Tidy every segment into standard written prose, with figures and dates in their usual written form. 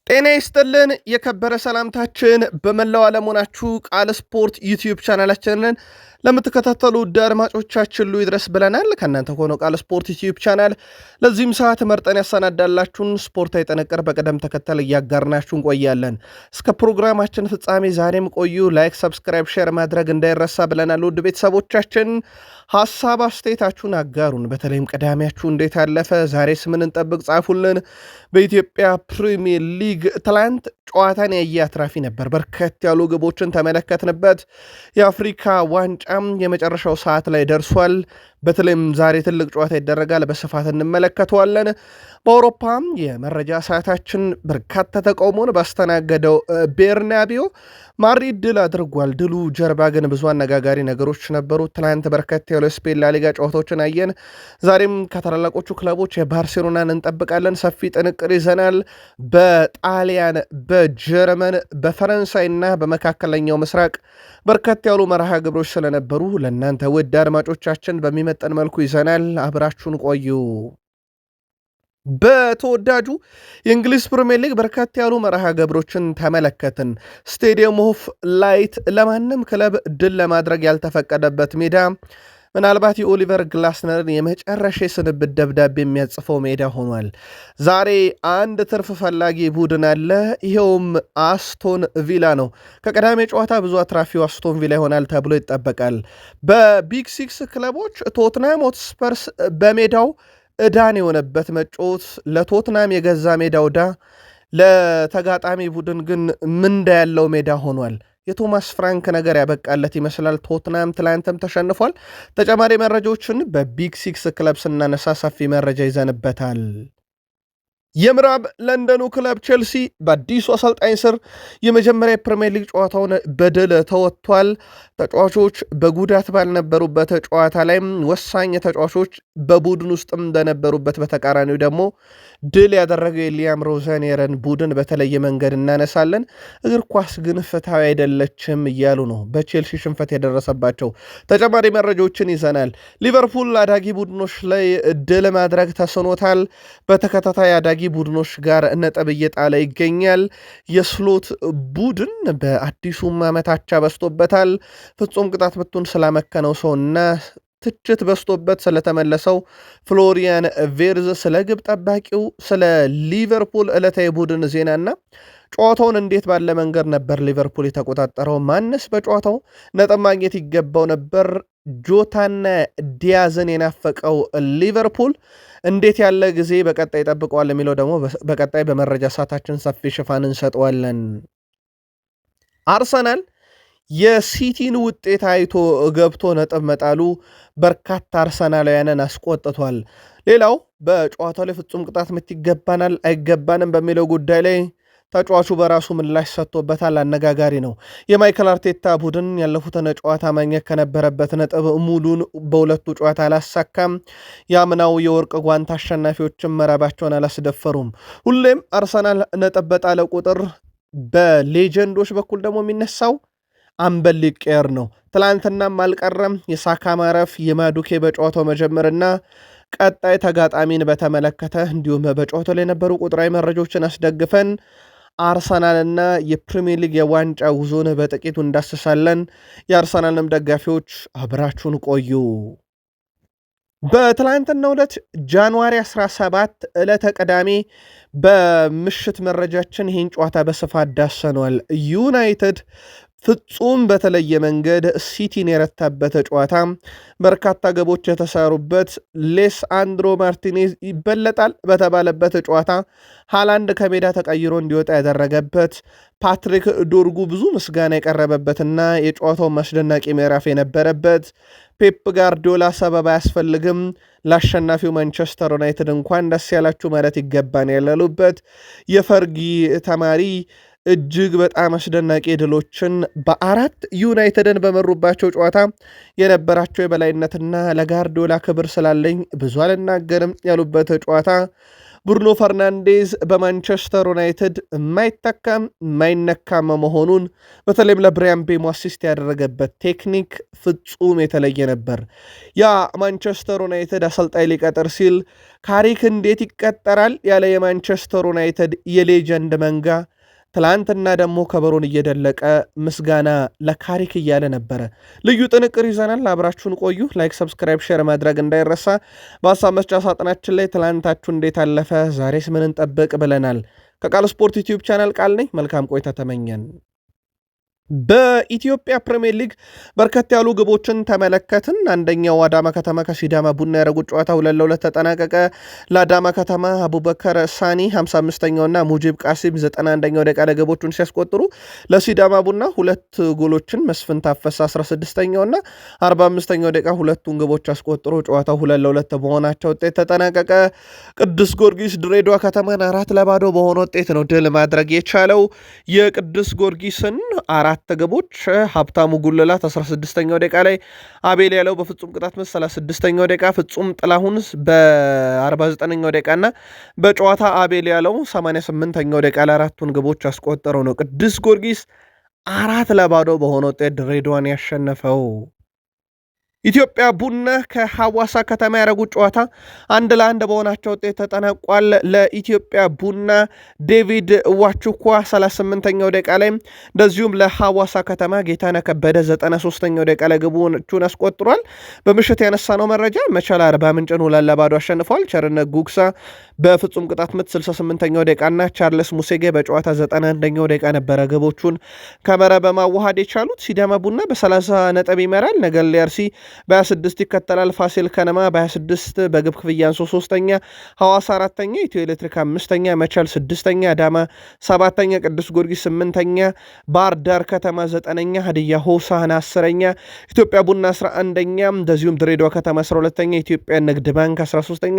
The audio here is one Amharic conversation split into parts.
ጤና ይስጥልን የከበረ ሰላምታችን በመላው ዓለም ሆናችሁ ቃል ስፖርት ዩቲዩብ ቻናላችንን ለምትከታተሉ ውድ አድማጮቻችን ሁሉ ይድረስ ብለናል። ከእናንተ ሆኖ ቃል ስፖርት ዩቲዩብ ቻናል ለዚህም ሰዓት መርጠን ያሰናዳላችሁን ስፖርታዊ ጥንቅር በቅደም ተከተል እያጋርናችሁ እንቆያለን። እስከ ፕሮግራማችን ፍጻሜ ዛሬም ቆዩ። ላይክ፣ ሰብስክራይብ፣ ሼር ማድረግ እንዳይረሳ ብለናል። ውድ ቤተሰቦቻችን ሐሳብ አስተያየታችሁን አጋሩን። በተለይም ቅዳሜያችሁ እንዴት አለፈ? ዛሬስ ምን እንጠብቅ? ጻፉልን። በኢትዮጵያ ፕሪሚየር ሊግ ትላንት ጨዋታን ያየ አትራፊ ነበር። በርከት ያሉ ግቦችን ተመለከትንበት። የአፍሪካ ዋንጫም የመጨረሻው ሰዓት ላይ ደርሷል። በተለይም ዛሬ ትልቅ ጨዋታ ይደረጋል፣ በስፋት እንመለከተዋለን። በአውሮፓም የመረጃ ሰዓታችን በርካታ ተቃውሞን ባስተናገደው ቤርናቢዮ ማድሪድ ድል አድርጓል። ድሉ ጀርባ ግን ብዙ አነጋጋሪ ነገሮች ነበሩ። ትላንት በርከት ያሉ የስፔን ላሊጋ ጨዋታዎችን አየን። ዛሬም ከታላላቆቹ ክለቦች የባርሴሎናን እንጠብቃለን። ሰፊ ጥንቅር ይዘናል። በጣሊያን፣ በጀርመን፣ በፈረንሳይና በመካከለኛው ምስራቅ በርከት ያሉ መርሃ ግብሮች ስለነበሩ ለእናንተ ውድ አድማጮቻችን በሚመጠን መልኩ ይዘናል። አብራችሁን ቆዩ። በተወዳጁ የእንግሊዝ ፕሪሚየር ሊግ በርካታ ያሉ መርሃ ግብሮችን ተመለከትን። ስቴዲየም ኦፍ ላይት ለማንም ክለብ ድል ለማድረግ ያልተፈቀደበት ሜዳ፣ ምናልባት የኦሊቨር ግላስነርን የመጨረሻ የስንብት ደብዳቤ የሚያጽፈው ሜዳ ሆኗል። ዛሬ አንድ ትርፍ ፈላጊ ቡድን አለ። ይኸውም አስቶን ቪላ ነው። ከቀዳሜ ጨዋታ ብዙ አትራፊው አስቶን ቪላ ይሆናል ተብሎ ይጠበቃል። በቢግ ሲክስ ክለቦች ቶትናም ሆትስፐርስ በሜዳው ዕዳን የሆነበት መጫወት፣ ለቶትናም የገዛ ሜዳው ዕዳ፣ ለተጋጣሚ ቡድን ግን ምንዳ ያለው ሜዳ ሆኗል። የቶማስ ፍራንክ ነገር ያበቃለት ይመስላል። ቶትናም ትላንትም ተሸንፏል። ተጨማሪ መረጃዎችን በቢግ ሲክስ ክለብ ስናነሳ ሰፊ መረጃ ይዘንበታል። የምዕራብ ለንደኑ ክለብ ቼልሲ በአዲሱ አሰልጣኝ ስር የመጀመሪያ የፕሪሚየር ሊግ ጨዋታውን በድል ተወጥቷል። ተጫዋቾች በጉዳት ባልነበሩበት ጨዋታ ላይም ወሳኝ ተጫዋቾች በቡድን ውስጥም እንደነበሩበት፣ በተቃራኒው ደግሞ ድል ያደረገው የሊያም ሮዘኔርን ቡድን በተለየ መንገድ እናነሳለን። እግር ኳስ ግን ፍትሐዊ አይደለችም እያሉ ነው በቼልሲ ሽንፈት የደረሰባቸው። ተጨማሪ መረጃዎችን ይዘናል። ሊቨርፑል አዳጊ ቡድኖች ላይ ድል ማድረግ ተስኖታል። በተከታታይ አዳጊ ቡድኖች ጋር ነጥብ እየጣለ ይገኛል። የስሎት ቡድን በአዲሱም ዓመታቻ በስቶበታል። ፍጹም ቅጣት ምቱን ስላመከነው ሰውና ትችት በስቶበት ስለተመለሰው ፍሎሪያን ቬርዝ፣ ስለ ግብ ጠባቂው፣ ስለ ሊቨርፑል ዕለታዊ ቡድን ዜናና ጨዋታውን እንዴት ባለ መንገድ ነበር ሊቨርፑል የተቆጣጠረው፣ ማንስ በጨዋታው ነጥብ ማግኘት ይገባው ነበር፣ ጆታና ዲያዝን የናፈቀው ሊቨርፑል እንዴት ያለ ጊዜ በቀጣይ ጠብቀዋል የሚለው ደግሞ በቀጣይ በመረጃ ሰዓታችን ሰፊ ሽፋን እንሰጠዋለን። አርሰናል የሲቲን ውጤት አይቶ ገብቶ ነጥብ መጣሉ በርካታ አርሰናላውያንን አስቆጥቷል። ሌላው በጨዋታው ላይ ፍጹም ቅጣት ምት ይገባናል አይገባንም በሚለው ጉዳይ ላይ ተጫዋቹ በራሱ ምላሽ ሰጥቶበታል። አነጋጋሪ ነው። የማይክል አርቴታ ቡድን ያለፉትን ጨዋታ ማግኘት ከነበረበት ነጥብ ሙሉን በሁለቱ ጨዋታ አላሳካም። የአምናው የወርቅ ጓንት አሸናፊዎችን መረባቸውን አላስደፈሩም። ሁሌም አርሰናል ነጥብ በጣለ ቁጥር በሌጀንዶች በኩል ደግሞ የሚነሳው አምበል ሊቀየር ነው። ትላንትናም አልቀረም። የሳካ ማረፍ፣ የማዱኬ በጨዋታው መጀመርና ቀጣይ ተጋጣሚን በተመለከተ እንዲሁም በጨዋታው ላይ የነበሩ ቁጥራዊ መረጃዎችን አስደግፈን አርሰናልና የፕሪሚየር ሊግ የዋንጫ ጉዞን በጥቂቱ እንዳስሳለን። የአርሰናልንም ደጋፊዎች አብራችሁን ቆዩ። በትላንትናው ዕለት ጃንዋሪ 17 ዕለተ ቅዳሜ በምሽት መረጃችን ይህን ጨዋታ በስፋት ዳሰነዋል። ዩናይትድ ፍጹም በተለየ መንገድ ሲቲን የረታበት ጨዋታ፣ በርካታ ግቦች የተሰሩበት፣ ሌሳንድሮ ማርቲኔዝ ይበለጣል በተባለበት ጨዋታ ሃላንድ ከሜዳ ተቀይሮ እንዲወጣ ያደረገበት፣ ፓትሪክ ዶርጉ ብዙ ምስጋና የቀረበበትና የጨዋታው አስደናቂ ምዕራፍ የነበረበት፣ ፔፕ ጋርዲዮላ ሰበብ አያስፈልግም ለአሸናፊው ማንቸስተር ዩናይትድ እንኳን ደስ ያላችሁ ማለት ይገባን ያለሉበት፣ የፈርጊ ተማሪ እጅግ በጣም አስደናቂ ድሎችን በአራት ዩናይትድን በመሩባቸው ጨዋታ የነበራቸው የበላይነትና ለጋርዲዮላ ክብር ስላለኝ ብዙ አልናገርም ያሉበት ጨዋታ ብሩኖ ፈርናንዴዝ በማንቸስተር ዩናይትድ የማይተካም የማይነካም መሆኑን በተለይም ለብሪያን ቤሞ አሲስት ያደረገበት ቴክኒክ ፍጹም የተለየ ነበር። ያ ማንቸስተር ዩናይትድ አሰልጣኝ ሊቀጥር ሲል ካሪክ እንዴት ይቀጠራል ያለ የማንቸስተር ዩናይትድ የሌጀንድ መንጋ ትላንትና ደግሞ ከበሮን እየደለቀ ምስጋና ለካሪክ እያለ ነበረ። ልዩ ጥንቅር ይዘናል። አብራችሁን ቆዩ። ላይክ፣ ሰብስክራይብ፣ ሼር ማድረግ እንዳይረሳ። በሀሳብ መስጫ ሳጥናችን ላይ ትላንታችሁ እንዴት አለፈ፣ ዛሬስ ምን እንጠብቅ ብለናል። ከቃል ስፖርት ዩቲዩብ ቻናል ቃል ነኝ። መልካም ቆይታ ተመኘን። በኢትዮጵያ ፕሪሚየር ሊግ በርከት ያሉ ግቦችን ተመለከትን። አንደኛው አዳማ ከተማ ከሲዳማ ቡና ያደረጉት ጨዋታ 2-2 ተጠናቀቀ። ለአዳማ ከተማ አቡበከር ሳኒ 55ኛውና ሙጂብ ቃሲም 91ኛው ደቂቃ ላይ ግቦቹን ሲያስቆጥሩ ለሲዳማ ቡና ሁለት ጎሎችን መስፍን ታፈሰ 16ኛውና 45ኛው ደቂቃ ሁለቱን ግቦች አስቆጥሮ ጨዋታው 2-2 በሆናቸው ውጤት ተጠናቀቀ። ቅዱስ ጊዮርጊስ ድሬዳዋ ከተማን 4-0 በሆነ ውጤት ነው ድል ማድረግ የቻለው። የቅዱስ ጊዮርጊስን አራት ግቦች ሀብታሙ ጉልላት 16ኛው ደቂቃ ላይ፣ አቤል ያለው በፍጹም ቅጣት ምት 36ኛው ደቂቃ፣ ፍጹም ጥላሁን በ49ኛው ደቂቃ እና በጨዋታ አቤል ያለው 88ኛው ደቂቃ ላይ አራቱን ግቦች አስቆጠረው ነው ቅዱስ ጊዮርጊስ 4-0 በሆነ ውጤት ድሬዳዋን ያሸነፈው። ኢትዮጵያ ቡና ከሐዋሳ ከተማ ያደረጉት ጨዋታ 1-1 በሆናቸው ውጤት ተጠናቋል። ለኢትዮጵያ ቡና ዴቪድ ዋቹኳ 38ኛው ደቂቃ ላይ እንደዚሁም ለሐዋሳ ከተማ ጌታነህ ከበደ 93ኛው ደቂቃ ላይ ግቦቹን አስቆጥሯል። በምሽት ያነሳነው መረጃ መቻል አርባ ምንጭን 2-0 አሸንፏል። ቸርነት ጉግሳ በፍጹም ቅጣት ምት 68ኛው ደቂቃና ቻርልስ ሙሴጌ በጨዋታ 91ኛው ደቂቃ ነበረ ግቦቹን ከመረብ በማዋሃድ የቻሉት። ሲዳማ ቡና በ30 ነጥብ ይመራል። ነገሌ አርሲ በ26 ይከተላል። ፋሲል ከነማ በ26 በግብ ክፍያ አንሶ 3ኛ፣ ሐዋሳ 4ኛ፣ ኢትዮ ኤሌክትሪክ 5ኛ፣ መቻል 6ኛ፣ አዳማ 7ኛ፣ ቅዱስ ጊዮርጊስ 8ኛ፣ ባህር ዳር ከተማ 9ኛ፣ ሀዲያ ሆሳዕና 10ኛ፣ ኢትዮጵያ ቡና 11ኛ፣ እንደዚሁም ድሬዳዋ ከተማ 12ኛ፣ ኢትዮጵያ ንግድ ባንክ 13ኛ፣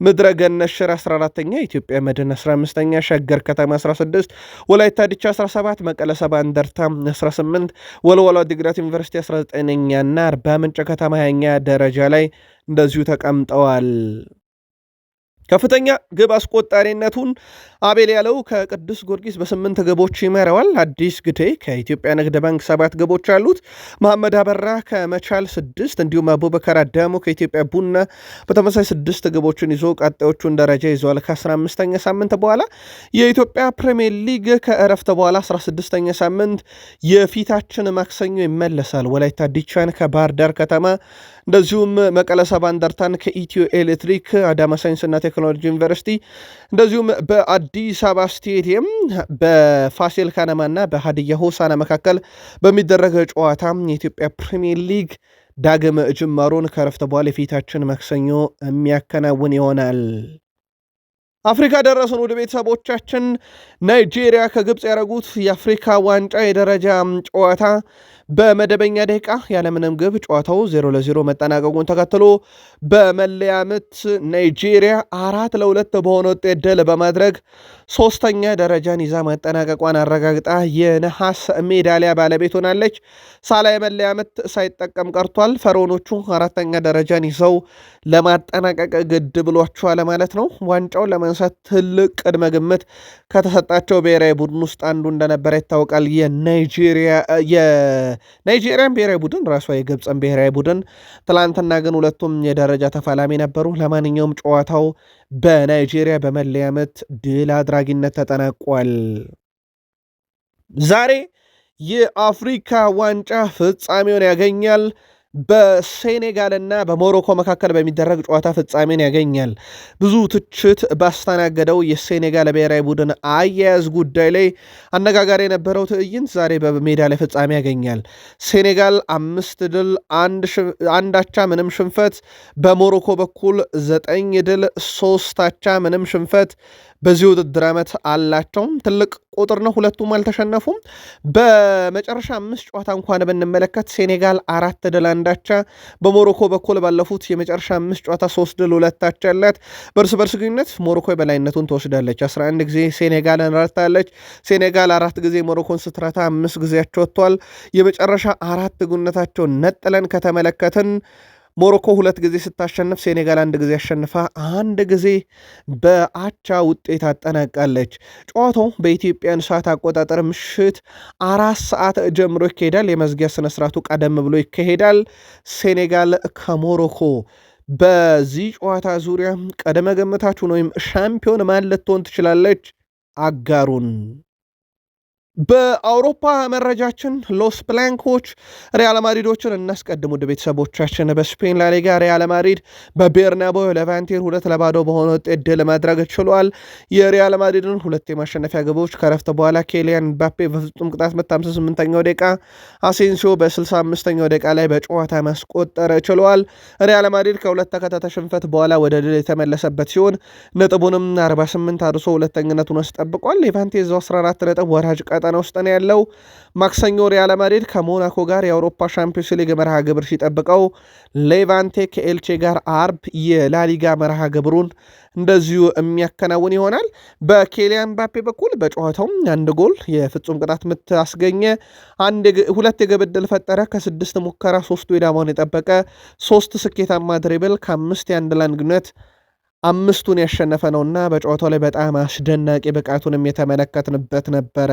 ምድረ ገነት ሽረ 14ኛ፣ ኢትዮጵያ መድን 15ኛ፣ ሸገር ከተማ 16፣ ወላይታ ዲቻ 17፣ መቀለ ሰባ እንደርታ 18፣ ወልዋሎ ዓዲግራት ዩኒቨርሲቲ 19ኛ እና አርባ ምንጭ ከተማ 20ኛ ደረጃ ላይ እንደዚሁ ተቀምጠዋል። ከፍተኛ ግብ አስቆጣሪነቱን አቤል ያለው ከቅዱስ ጊዮርጊስ በ8 ግቦች ይመራዋል። አዲስ ግዴ ከኢትዮጵያ ንግድ ባንክ 7 ግቦች አሉት። መሐመድ አበራ ከመቻል 6 እንዲሁም አቡበከር አዳሙ ከኢትዮጵያ ቡና በተመሳይ 6 ግቦችን ይዞ ቀጣዮቹን ደረጃ ይዘዋል። ከ15ኛ ሳምንት በኋላ የኢትዮጵያ ፕሪሚየር ሊግ ከእረፍት በኋላ 16ኛ ሳምንት የፊታችን ማክሰኞ ይመለሳል። ወላይታ ዲቻን ከባህር ዳር ከተማ እንደዚሁም መቀለ ሰባ እንደርታን ከኢትዮ ኤሌክትሪክ፣ አዳማ ሳይንስና ቴክኖሎጂ ዩኒቨርሲቲ እንደዚሁም በአዲስ አበባ ስቴዲየም በፋሲል ከነማና በሀዲያ ሆሳዕና መካከል በሚደረገ ጨዋታ የኢትዮጵያ ፕሪሚየር ሊግ ዳግም ጅማሮን ከረፍት በኋላ የፊታችን ማክሰኞ የሚያከናውን ይሆናል። አፍሪካ ደረሱን ወደ ቤተሰቦቻችን። ናይጄሪያ ከግብፅ ያደረጉት የአፍሪካ ዋንጫ የደረጃ ጨዋታ በመደበኛ ደቂቃ ያለምንም ግብ ጨዋታው 0-0 መጠናቀቁን ተከትሎ በመለያ ምት ናይጄሪያ 4-2 በሆነ ውጤት ድል በማድረግ 3ኛ ደረጃን ይዛ ማጠናቀቋን አረጋግጣ የነሐስ ሜዳሊያ ባለቤት ሆናለች። ሳላ የመለያ ምት ሳይጠቀም ቀርቷል። ፈርዖኖቹ 4ኛ ደረጃን ይዘው ለማጠናቀቅ ግድ ብሏቸዋል ማለት ነው። ዋንጫውን ለማንሳት ትልቅ ቅድመ ግምት ከተሰጣቸው ብሔራዊ ቡድን ውስጥ አንዱ እንደነበረ ይታወቃል። የናይጄሪያን ብሔራዊ ቡድን ራሷ የግብፅን ብሔራዊ ቡድን። ትላንትና ግን ሁለቱም የደረጃ ተፋላሚ ነበሩ። ለማንኛውም ጨዋታው በናይጄሪያ በመለያ ምት ድል አድራጊነት ተጠናቋል። ዛሬ የአፍሪካ ዋንጫ ፍጻሜውን ያገኛል። በሴኔጋልና በሞሮኮ መካከል በሚደረግ ጨዋታ ፍጻሜን ያገኛል። ብዙ ትችት ባስተናገደው የሴኔጋል ብሔራዊ ቡድን አያያዝ ጉዳይ ላይ አነጋጋሪ የነበረው ትዕይንት ዛሬ በሜዳ ላይ ፍጻሜ ያገኛል። ሴኔጋል 5 ድል 1 አቻ ምንም ሽንፈት፣ በሞሮኮ በኩል 9 ድል 3 አቻ ምንም ሽንፈት በዚህ ውድድር ዓመት አላቸው። ትልቅ ቁጥር ነው። ሁለቱም አልተሸነፉም። በመጨረሻ 5 ጨዋታ እንኳን ብንመለከት ሴኔጋል 4 ድል 1 አቻ፣ በሞሮኮ በኩል ባለፉት የመጨረሻ 5 ጨዋታ 3 ድል 2 አቻ አላት። በእርስ በርስ ግንኙነት ሞሮኮ የበላይነቱን ትወስዳለች። 11 ጊዜ ሴኔጋልን ረታለች። ሴኔጋል 4 ጊዜ ሞሮኮን ስትረታ 5 ጊዜያቸው ወጥቷል። የመጨረሻ 4 ግንኙነታቸውን ነጥለን ከተመለከትን ሞሮኮ 2 ጊዜ ስታሸንፍ ሴኔጋል 1 ጊዜ አሸንፋ 1 ጊዜ በአቻ ውጤት አጠናቃለች። ጨዋታው በኢትዮጵያን ሰዓት አቆጣጠር ምሽት 4 ሰዓት ጀምሮ ይካሄዳል። የመዝጊያ ስነስርዓቱ ቀደም ብሎ ይካሄዳል። ሴኔጋል ከሞሮኮ በዚህ ጨዋታ ዙሪያ ቀደመ ገምታችሁን ወይም ሻምፒዮን ማን ልትሆን ትችላለች? አጋሩን። በአውሮፓ መረጃችን ሎስ ብላንኮች ሪያል ማድሪዶችን እናስቀድም። ውድ ቤተሰቦቻችን በስፔን ላሊጋ ሪያል ማድሪድ በቤርናቦ ሌቫንቴን 2-0 በሆነ ውጤት ድል ማድረግ ችሏል። የሪያል ማድሪድን 2 የማሸነፊያ ግቦች ከረፍት በኋላ ኬሊያን ምባፔ በፍጹም ቅጣት ምት 58ኛው ደቂቃ፣ አሴንሲዮ በ65ኛው ደቂቃ ላይ በጨዋታ ማስቆጠር ችሏል። ሪያል ማድሪድ ከሁለት ተከታታይ ሽንፈት በኋላ ወደ ድል የተመለሰበት ሲሆን ነጥቡንም 48 አድርሶ ሁለተኝነቱን አስጠብቋል። ሌቫንቴ 14 ነጥብ ወራጅ ቀጠና ውስጥ ነው ያለው። ማክሰኞ ሪያል ማድሪድ ከሞናኮ ጋር የአውሮፓ ሻምፒዮንስ ሊግ መርሃ ግብር ሲጠብቀው፣ ሌቫንቴ ከኤልቼ ጋር አርብ የላሊጋ መርሃ ግብሩን እንደዚሁ የሚያከናውን ይሆናል። በኬሊያን ምባፔ በኩል በጨዋታውም 1 ጎል የፍጹም ቅጣት ምት አስገኘ፣ 2 የግብ ዕድል ፈጠረ። ከ6 ሙከራ 3ቱ ኢላማውን የጠበቀ፣ 3 ስኬታማ ድሪብል ከ5 የአንድ ለአንድ ግንኙነት 5ቱን ያሸነፈ ነውና በጨዋታው ላይ በጣም አስደናቂ ብቃቱንም የተመለከትንበት ነበረ።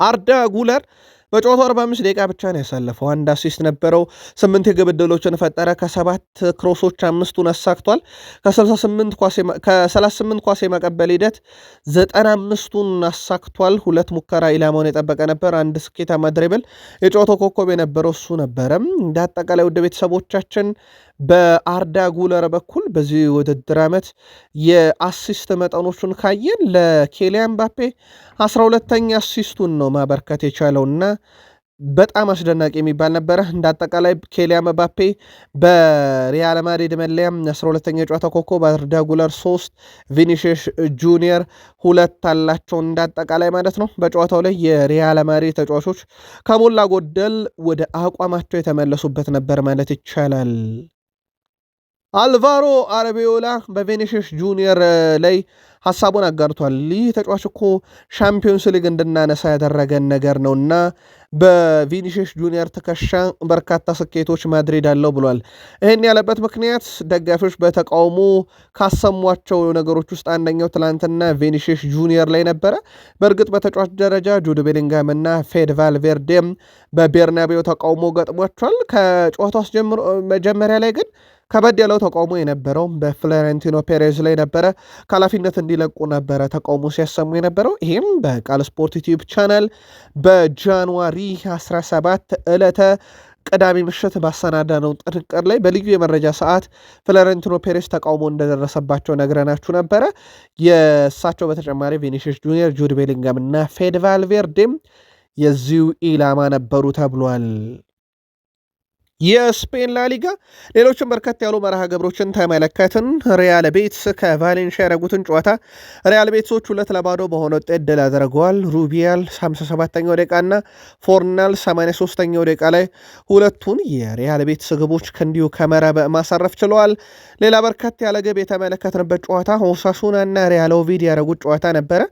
አርዳ ጉለር በጨዋታው 45 ደቂቃ ብቻ ነው ያሳለፈው። 1 አሲስት ነበረው። 8 የግብ ዕድሎችን ፈጠረ። ከ7 ክሮሶች 5ቱን አሳክቷል። ከ38 ኳስ የመቀበል ሂደት 95ቱን አሳክቷል። 2 ሙከራ ኢላማውን የጠበቀ ነበር። 1 ስኬታማ ድሪብል። የጨዋታው ኮከብ የነበረው እሱ ነበረም። እንደ አጠቃላይ ወደ ቤተሰቦቻችን በአርዳ ጉለር በኩል በዚህ ውድድር ዓመት የአሲስት መጠኖቹን ካየን ለኬሊያን ምባፔ 12ኛ አሲስቱን ነው ማበርከት የቻለውና በጣም አስደናቂ የሚባል ነበረ። እንደ አጠቃላይ ኬሊያን ምባፔ በሪያል ማድሪድ መለያም 12ኛ ጨዋታ ኮከብ፣ አርዳ ጉለር 3፣ ቪኒሺየስ ጁኒየር 2 አላቸው እንደ አጠቃላይ ማለት ነው። በጨዋታው ላይ የሪያል ማድሪድ ተጫዋቾች ከሞላ ጎደል ወደ አቋማቸው የተመለሱበት ነበር ማለት ይቻላል። አልቫሮ አረቢዮላ በቪኒሺየስ ጁኒየር ላይ ሐሳቡን አጋርቷል። ይህ ተጫዋች እኮ ሻምፒዮንስ ሊግ እንድናነሳ ያደረገን ነገር ነውና በቪኒሺየስ ጁኒየር ትከሻ በርካታ ስኬቶች ማድሪድ አለው ብሏል። ይህን ያለበት ምክንያት ደጋፊዎች በተቃውሞ ካሰሟቸው ነገሮች ውስጥ አንደኛው ትላንትና ቪኒሺየስ ጁኒየር ላይ ነበረ። በእርግጥ በተጫዋች ደረጃ ጁድ ቤሊንጋም እና ፌድ ቫልቬርዴም በቤርናቤው ተቃውሞ ገጥሟቸዋል። ከጨዋታው መጀመሪያ ላይ ግን ከበድ ያለው ተቃውሞ የነበረው በፍሎሬንቲኖ ፔሬዝ ላይ ነበረ። ከኃላፊነት እንዲለቁ ነበረ ተቃውሞ ሲያሰሙ የነበረው። ይህም በቃል ስፖርት ዩቲዩብ ቻናል በጃንዋሪ 17 ዕለተ ቅዳሜ ምሽት ባሰናዳ ነው ጥንቅር ላይ በልዩ የመረጃ ሰዓት ፍሎሬንቲኖ ፔሬዝ ተቃውሞ እንደደረሰባቸው ነግረናችሁ ነበረ። የእሳቸው በተጨማሪ ቪኒሺየስ ጁኒየር፣ ጁድ ቤሊንጋም እና ፌድ ቫልቬርዴም የዚሁ ኢላማ ነበሩ ተብሏል። የስፔን ላሊጋ ሌሎችን በርከት ያሉ መርሃ ግብሮችን ተመለከትን። ሪያል ቤትስ ከቫሌንሺያ ያደረጉትን ጨዋታ ሪያል ቤትሶች 2-0 በሆነ ውጤት ድል አድርገዋል። ሩቢያል 57ኛው ደቂቃ እና ፎርናል 83ኛው ደቂቃ ላይ ሁለቱን የሪያል ቤትስ ግቦች ከእንዲሁ ከመረብ ማሳረፍ ችለዋል። ሌላ በርከት ያለ ግብ የተመለከትንበት ጨዋታ ኦሳሱና እና ሪያል ኦቪድ ያደረጉት ጨዋታ ነበረ።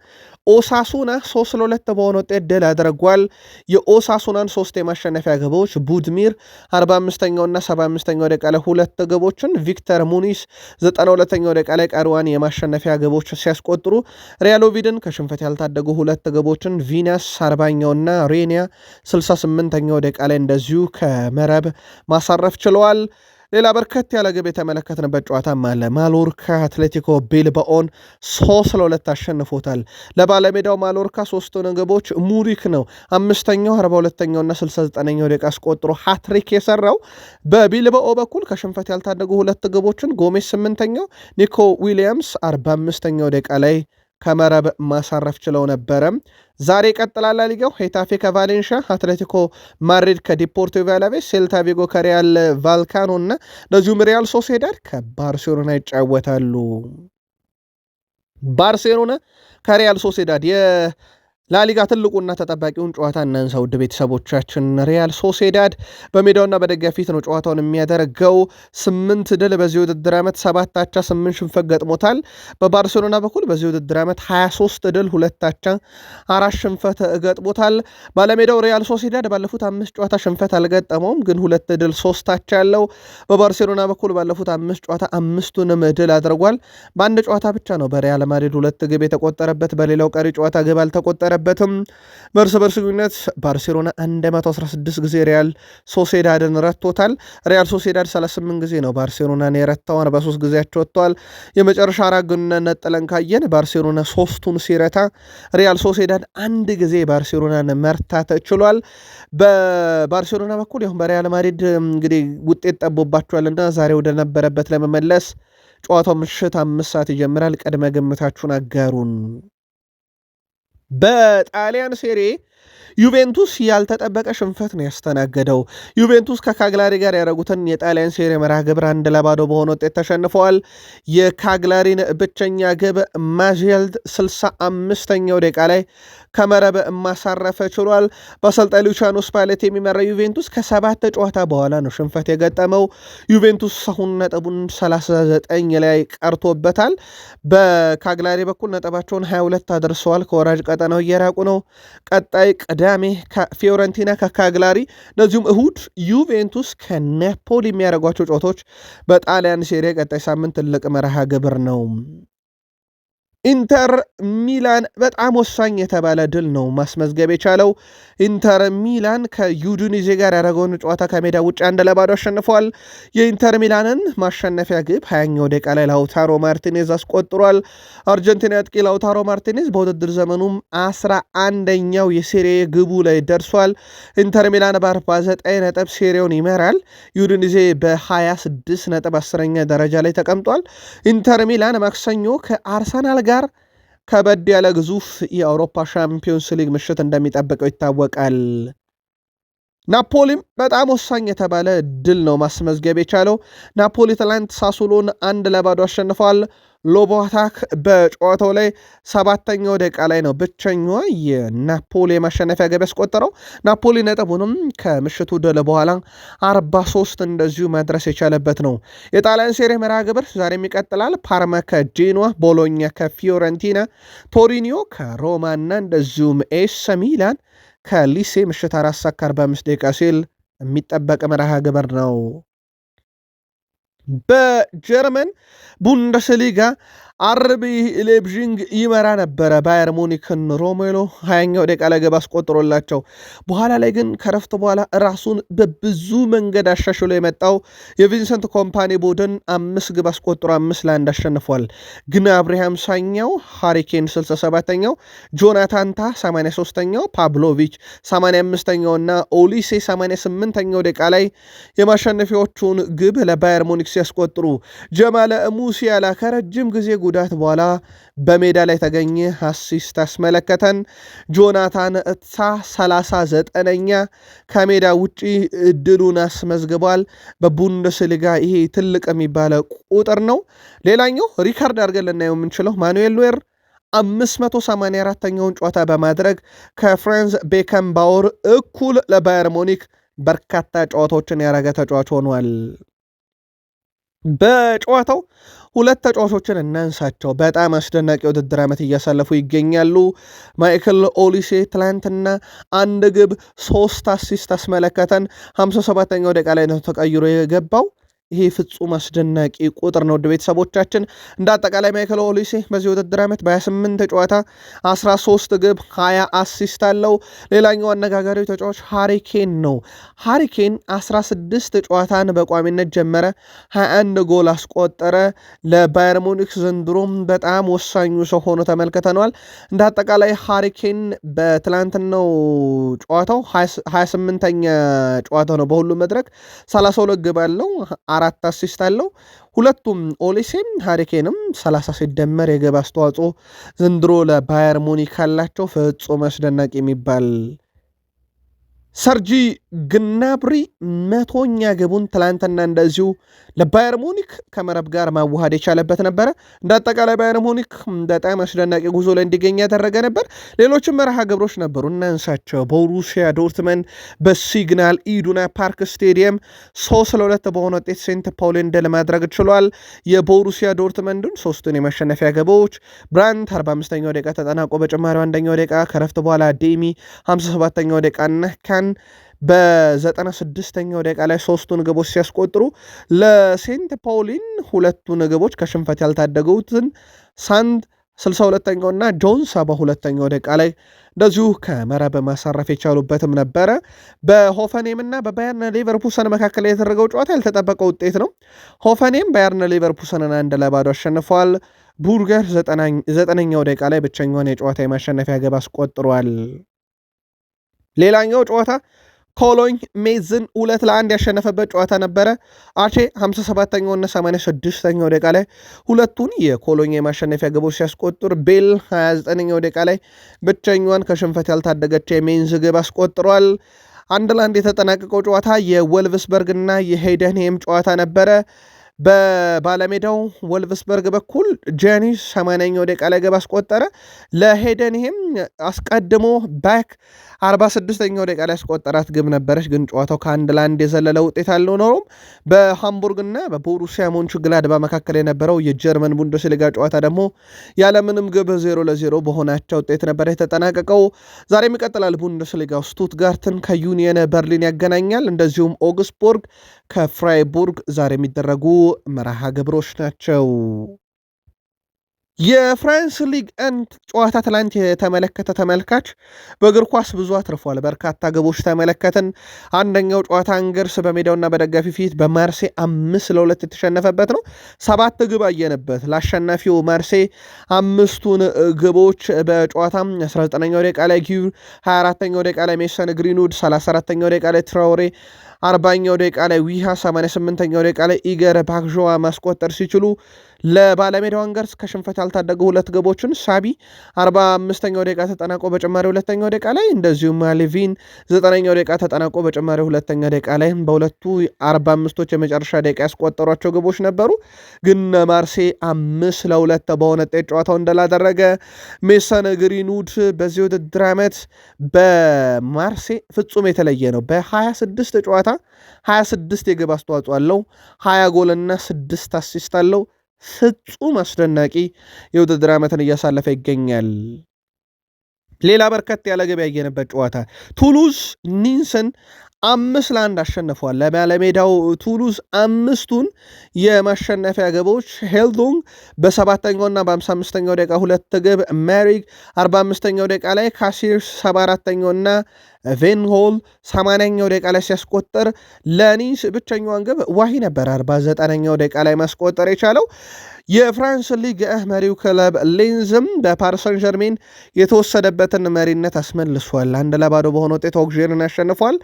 ኦሳሱና 3-2 በሆነ ውጤት ድል አድርጓል። የኦሳሱናን 3 የማሸነፊያ ግቦች ቡድሚር 45ኛውና 75ኛው ደቂቃ ላይ 2 ግቦችን፣ ቪክተር ሙኒስ 92ኛው ደቂቃ ላይ ቀሪዋን የማሸነፊያ ግቦች ሲያስቆጥሩ ሪያል ኦቪድን ከሽንፈት ያልታደጉ 2 ግቦችን ቪናስ 40ኛውና ሬኒያ 68ኛው ደቂቃ ላይ እንደዚሁ ከመረብ ማሳረፍ ችለዋል። ሌላ በርከት ያለ ግብ የተመለከትንበት ጨዋታም አለ። ማሎርካ አትሌቲኮ ቤልባኦን 3-2 አሸንፎታል። ለባለሜዳው ማሎርካ 3 ግቦች ሙሪክ ነው 5ኛው 42ኛውና 69ኛው ደቂቃ አስቆጥሮ ሃትሪክ የሰራው። በቢልባኦ በኩል ከሽንፈት ያልታደጉ 2 ግቦችን ጎሜስ 8ኛው፣ ኒኮ ዊሊያምስ 45ኛው ደቂቃ ላይ ከመረብ ማሳረፍ ችለው ነበረ። ዛሬ ይቀጥላል ሊጋው። ሄታፌ ከቫሌንሺያ፣ አትሌቲኮ ማድሪድ ከዲፖርቲቮ አላቬስ፣ ሴልታ ቪጎ ከሪያል ቫልካኖ እና እንደዚሁም ሪያል ሶሴዳድ ከባርሴሎና ይጫወታሉ። ባርሴሎና ከሪያል ሶሴዳድ ላሊጋ ትልቁና ተጠባቂውን ጨዋታ እናንሳ። ውድ ቤተሰቦቻችን ሪያል ሶሴዳድ በሜዳውና በደጋፊ ፊት ነው ጨዋታውን የሚያደርገው። 8 ድል በዚህ ውድድር ዓመት 7 አቻ 8 ሽንፈት ገጥሞታል። በባርሴሎና በኩል በዚህ ውድድር ዓመት 23 ድል 2 አቻ 4 ሽንፈት ገጥሞታል። ባለሜዳው ሪያል ሶሴዳድ ባለፉት 5 ጨዋታ ሽንፈት አልገጠመውም፣ ግን 2 ድል 3 አቻ ያለው። በባርሴሎና በኩል ባለፉት 5 ጨዋታ 5ቱንም ድል አድርጓል። በአንድ ጨዋታ ብቻ ነው በሪያል ማድሪድ 2 ግብ የተቆጠረበት፣ በሌላው ቀሪ ጨዋታ ግብ አልተቆጠረ በትም በርስ በርስ ግንኙነት ባርሴሎና 116 ጊዜ ሪያል ሶሴዳድን ረቶታል። ሪያል ሶሴዳድ 38 ጊዜ ነው ባርሴሎናን የረታው፣ 43 ጊዜያቸው ወጥተዋል። የመጨረሻ አራት ግንኙነት ነጥለን ካየን ባርሴሎና 3ቱን ሲረታ ሪያል ሶሴዳድ 1 ጊዜ ባርሴሎናን መርታት ችሏል። በባርሴሎና በኩል ይሁን በሪያል ማድሪድ እንግዲህ ውጤት ጠቦባቸዋልና ዛሬ ወደ ነበረበት ለመመለስ ጨዋታው ምሽት 5 ሰዓት ይጀምራል። ቀድመ ግምታችሁን አጋሩን። በጣሊያን ሴሪ ዩቬንቱስ ያልተጠበቀ ሽንፈት ነው ያስተናገደው። ዩቬንቱስ ከካግላሪ ጋር ያደረጉትን የጣሊያን ሴሪ መርሃ ግብር 1-0 በሆነ ውጤት ተሸንፈዋል። የካግላሪን ብቸኛ ግብ ማዤልድ 65ኛው ደቂቃ ላይ ከመረብ ማሳረፈ ችሏል። በአሰልጣኝ ሉቺያኖ ስፓሌቲ የሚመራ ዩቬንቱስ ከ7 ጨዋታ በኋላ ነው ሽንፈት የገጠመው። ዩቬንቱስ አሁን ነጥቡን 39 ላይ ቀርቶበታል። በካግላሪ በኩል ነጥባቸውን 22 አድርሰዋል። ከወራጅ ቀጠናው እየራቁ ነው። ቀጣይ ቅዳሜ ፊዮረንቲና ከካግላሪ፣ እንደዚሁም እሁድ ዩቬንቱስ ከናፖሊ የሚያደርጓቸው ጨዋታዎች በጣሊያን ሴሪ ቀጣይ ሳምንት ትልቅ መርሃ ግብር ነው። ኢንተር ሚላን በጣም ወሳኝ የተባለ ድል ነው ማስመዝገብ የቻለው። ኢንተር ሚላን ከዩዲኒዜ ጋር ያደረገውን ጨዋታ ከሜዳ ውጭ 1-0 አሸንፏል። የኢንተር ሚላንን ማሸነፊያ ግብ 20ኛው ደቂቃ ላይ ላውታሮ ማርቲኔዝ አስቆጥሯል። አርጀንቲና አጥቂ ላውታሮ ማርቲኔዝ በውድድር ዘመኑም 11ኛው የሴሪ ግቡ ላይ ደርሷል። ኢንተር ሚላን በ49 ነጥብ ሴሪውን ይመራል። ዩዲኒዜ በ26 ነጥብ 10ኛ ደረጃ ላይ ተቀምጧል። ኢንተር ሚላን ማክሰኞ ከአርሰናል ጋር ከበድ ያለ ግዙፍ የአውሮፓ ሻምፒዮንስ ሊግ ምሽት እንደሚጠብቀው ይታወቃል። ናፖሊም በጣም ወሳኝ የተባለ ድል ነው ማስመዝገብ የቻለው። ናፖሊ ትላንት ሳሱሎን 1-0 አሸንፏል። ሎቦታክ በጨዋታው ላይ 7ኛው ደቂቃ ላይ ነው ብቸኛዋ የናፖሊ የማሸነፊያ ገብ ያስቆጠረው። ናፖሊ ነጥቡንም ከምሽቱ ድል በኋላ 43 እንደዚሁ መድረስ የቻለበት ነው። የጣሊያን ሴሪ መርሃ ግብር ዛሬም ይቀጥላል። ፓርማ ከጄኖዋ፣ ቦሎኛ ከፊዮረንቲና፣ ቶሪኒዮ ከሮማ እና እንደዚሁም ኤስ ሚላን ከሊሴ ምሽት 4:45 ሲል የሚጠበቅ መርሃ ግብር ነው። በጀርመን ቡንደስሊጋ አርቢ ሌፕዚግ ይመራ ነበረ ባየር ሙኒክን። ሮሜሎ 20ኛው ደቂቃ ላይ ግብ አስቆጥሮላቸው በኋላ ላይ ግን ከረፍት በኋላ ራሱን በብዙ መንገድ አሻሽሎ የመጣው የቪንሰንት ኮምፓኒ ቡድን 5 ግብ አስቆጥሮ 5-1 አሸንፏል። ግን አብሪ 50ኛው፣ ሃሪኬን 67ኛው፣ ጆናታንታ 83ኛው፣ ፓብሎቪች 85ኛው እና ኦሊሴ 88ኛው ደቂቃ ላይ የማሸነፊያዎቹን ግብ ለባየር ሙኒክ ሲያስቆጥሩ ጀማለ ሙሲያላ ከረጅም ጊዜ ጉዳት በኋላ በሜዳ ላይ ተገኘ፣ አሲስት አስመለከተን። ጆናታን እታ 39ኛ ከሜዳ ውጪ ድሉን አስመዝግቧል። በቡንደስሊጋ ይሄ ትልቅ የሚባለ ቁጥር ነው። ሌላኛው ሪካርድ አድርገን ልናየው የምንችለው ማኑኤል ኖየር 584ኛውን ጨዋታ በማድረግ ከፍራንዝ ቤከንባወር እኩል ለባየር ሙኒክ በርካታ ጨዋታዎችን ያረገ ተጫዋች ሆኗል። በጨዋታው 2 ተጫዋቾችን እናንሳቸው። በጣም አስደናቂ ውድድር ዓመት እያሳለፉ ይገኛሉ። ማይክል ኦሊሴ ትላንትና 1 ግብ 3 አሲስት አስመለከተን። 57ኛው ደቂቃ ላይ ነው ተቀይሮ የገባው። ይሄ ፍጹም አስደናቂ ቁጥር ነው። ውድ ቤተሰቦቻችን እንደ አጠቃላይ ማይክል ኦሊሴ በዚህ ውድድር ዓመት በ28 ጨዋታ 13 ግብ 20 አሲስት አለው። ሌላኛው አነጋጋሪው ተጫዋች ሃሪኬን ነው። ሃሪኬን 16 ጨዋታን በቋሚነት ጀመረ፣ 21 ጎል አስቆጠረ። ለባየር ሙኒክ ዘንድሮም በጣም ወሳኙ ሰው ሆኖ ተመልክተነዋል። እንደ አጠቃላይ ሃሪኬን በትላንትናው ጨዋታው 28ኛ ጨዋታው ነው በሁሉም መድረክ 32 ግብ አለው፣ 4 አሲስት አለው። ሁለቱም ኦሊሴም ሃሪኬንም 30 ሲደመር የግብ አስተዋጽኦ ዘንድሮ ለባየር ሙኒክ ካላቸው ፍጹም አስደናቂ የሚባል። ሰርጂ ግናብሪ 100ኛ ግቡን ትላንትና እንደዚሁ ለባየር ሙኒክ ከመረብ ጋር ማዋሃድ የቻለበት ነበረ። እንደ አጠቃላይ ባየር ሙኒክ በጣም አስደናቂ ጉዞ ላይ እንዲገኝ ያደረገ ነበር። ሌሎችም መርሃ ግብሮች ነበሩ እናንሳቸው። ቦሩሲያ ዶርትመንድ በሲግናል ኢዱና ፓርክ ስቴዲየም 3-2 በሆነ ውጤት ሴንት ፓውሊን ድል ማድረግ ችሏል። የቦሩሲያ ዶርትመንዱን ሶስቱን የማሸነፊያ ግቦች ብራንት 45ኛው ደቂቃ ተጠናቆ በጭማሪው አንደኛው ደቂቃ ከረፍት በኋላ ዴሚ 57ኛው ደቂቃ ነካን በ96ኛው ደቂቃ ላይ ሶስቱን ግቦች ሲያስቆጥሩ ለሴንት ፓውሊን ሁለቱን ግቦች ከሽንፈት ያልታደጉትን ሳንድ 62ኛው እና ጆንስ 72ኛው ደቂቃ ላይ እንደዚሁ ከመረብ ማሳረፍ የቻሉበትም ነበረ። በሆፈኔም እና በባየርን ሌቨርፑሰን መካከል የተደረገው ጨዋታ ያልተጠበቀ ውጤት ነው። ሆፈኔም ባየርን ሌቨርፑሰንን 1-0 አሸንፏል። ቡርገር 9ኛው ደቂቃ ላይ ብቸኛውን የጨዋታ የማሸነፊያ ግብ አስቆጥሯል። ሌላኛው ጨዋታ ኮሎኝ ሜዝን 2-1 ያሸነፈበት ጨዋታ ነበረ። አቼ 57ኛውና 86ኛው ደቂቃ ላይ ሁለቱን የኮሎኝ የማሸነፊያ ግቦች ሲያስቆጥር ቤል 29ኛው ደቂቃ ላይ ብቸኛዋን ከሽንፈት ያልታደገች የሜንዝ ግብ አስቆጥሯል። 1-1 የተጠናቀቀው ጨዋታ የወልቭስበርግ እና የሄደንሄም ጨዋታ ነበረ። በባለሜዳው ወልቭስበርግ በኩል ጄኒስ 80ኛው ደቂቃ ላይ ግብ አስቆጠረ። ለሄደንሄም አስቀድሞ ባክ 46ኛው ደቂቃ ላይ ያስቆጠራት ግብ ነበረች። ግን ጨዋታው ከ1-1 የዘለለ ውጤት አልኖረውም። በሃምቡርግና በቦሩሲያ ሞንችግላድባ መካከል የነበረው የጀርመን ቡንደስሊጋ ጨዋታ ደግሞ ያለምንም ግብ 0-0 በሆናቸው ውጤት ነበር የተጠናቀቀው። ዛሬም ይቀጥላል ቡንደስሊጋው። ስቱትጋርትን ከዩኒየን በርሊን ያገናኛል። እንደዚሁም ኦግስቡርግ ከፍራይቡርግ ዛሬ የሚደረጉ መርሃ ግብሮች ናቸው። የፍራንስ ሊግ አንድ ጨዋታ ትላንት የተመለከተ ተመልካች በእግር ኳስ ብዙ አትርፏል። በርካታ ግቦች ተመለከትን። አንደኛው ጨዋታ አንገርስ በሜዳውና በደጋፊ ፊት በማርሴ 5-2 የተሸነፈበት ነው። 7 ግብ አየንበት። ለአሸናፊው ማርሴ 5ቱን ግቦች በጨዋታም 19ኛው ደቂቃ ላይ ጊዩር፣ 24ኛው ደቂቃ ላይ ሜሰን ግሪንውድ፣ 34ኛው ደቂቃ ላይ ትራውሬ፣ 40ኛው ደቂቃ ላይ ዊሃ፣ 88ኛው ደቂቃ ላይ ኢገር ባክዦዋ ማስቆጠር ሲችሉ ለባለሜዳው አንገርስ ከሽንፈት ያልታደጉ ሁለት ግቦችን ሳቢ 45ኛው ደቂቃ ተጠናቆ በጭማሪ ሁለተኛው ደቂቃ ላይ እንደዚሁም ሌቪን 9ኛው ደቂቃ ተጠናቆ በጭማሪ ሁለተኛ ደቂቃ ላይ በሁለቱ 45ቶች የመጨረሻ ደቂቃ ያስቆጠሯቸው ግቦች ነበሩ። ግን ማርሴ 5-2 በሆነ ውጤት ጨዋታው እንዳላደረገ ሜሰን ግሪንውድ በዚህ ውድድር ዓመት በማርሴ ፍጹም የተለየ ነው። በ26 ጨዋታ 26 የግብ አስተዋጽኦ አለው። 20 ጎልና 6 አሲስት አለው። ፍጹም አስደናቂ የውድድር ዓመትን እያሳለፈ ይገኛል። ሌላ በርከት ያለ ግብ ያየንበት ጨዋታ ቱሉዝ ኒንስን 5-1 አሸንፏል። ለባለሜዳው ቱሉዝ 5ቱን የማሸነፊያ ግቦች ሄልዶንግ በ7ኛውና በ55ኛው ደቂቃ 2 ግብ፣ ሜሪግ 45ኛው ደቂቃ ላይ፣ ካሲር 74ኛውና ቬንሆል 80ኛው ደቂቃ ላይ ሲያስቆጠር ለኒስ ብቸኛዋን ግብ ዋሂ ነበር 49ኛው ደቂቃ ላይ ማስቆጠር የቻለው። የፍራንስ ሊግ መሪው ክለብ ሌንዝም በፓሪሰን ጀርሜን የተወሰደበትን መሪነት አስመልሷል። 1-0 በሆነ ውጤት ኦግዤርን ያሸንፏል።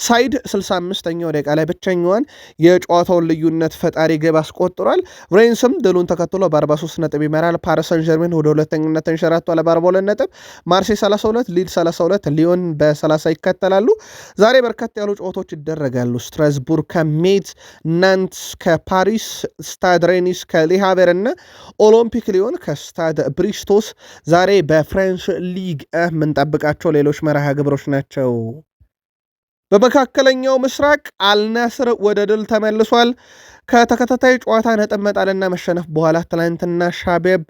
ሳይድ 65ኛው ደቂቃ ላይ ብቸኛዋን የጨዋታውን ልዩነት ፈጣሪ ግብ አስቆጥሯል። ሬንስም ድሉን ተከትሎ በ43 ነጥብ ይመራል። ፓሪሰን ጀርሜን ወደ ሁለተኝነት ተንሸራቷል በ42 ነጥብ። ማርሴይ 32፣ ሊል 32፣ ሊዮን በ30 ይከተላሉ። ዛሬ በርከት ያሉ ጨዋታዎች ይደረጋሉ። ስትራስቡር ከሜት፣ ናንት ከፓሪስ፣ ስታድ ሬኒስ ከሌሃቨር እና ኦሎምፒክ ሊዮን ከስታድ ብሪስቶስ ዛሬ በፍሬንች ሊግ የምንጠብቃቸው ሌሎች መርሃ ግብሮች ናቸው። በመካከለኛው ምስራቅ አልናስር ወደ ድል ተመልሷል። ከተከታታይ ጨዋታ ነጥብ መጣልና መሸነፍ በኋላ ትላንትና ሻቤብ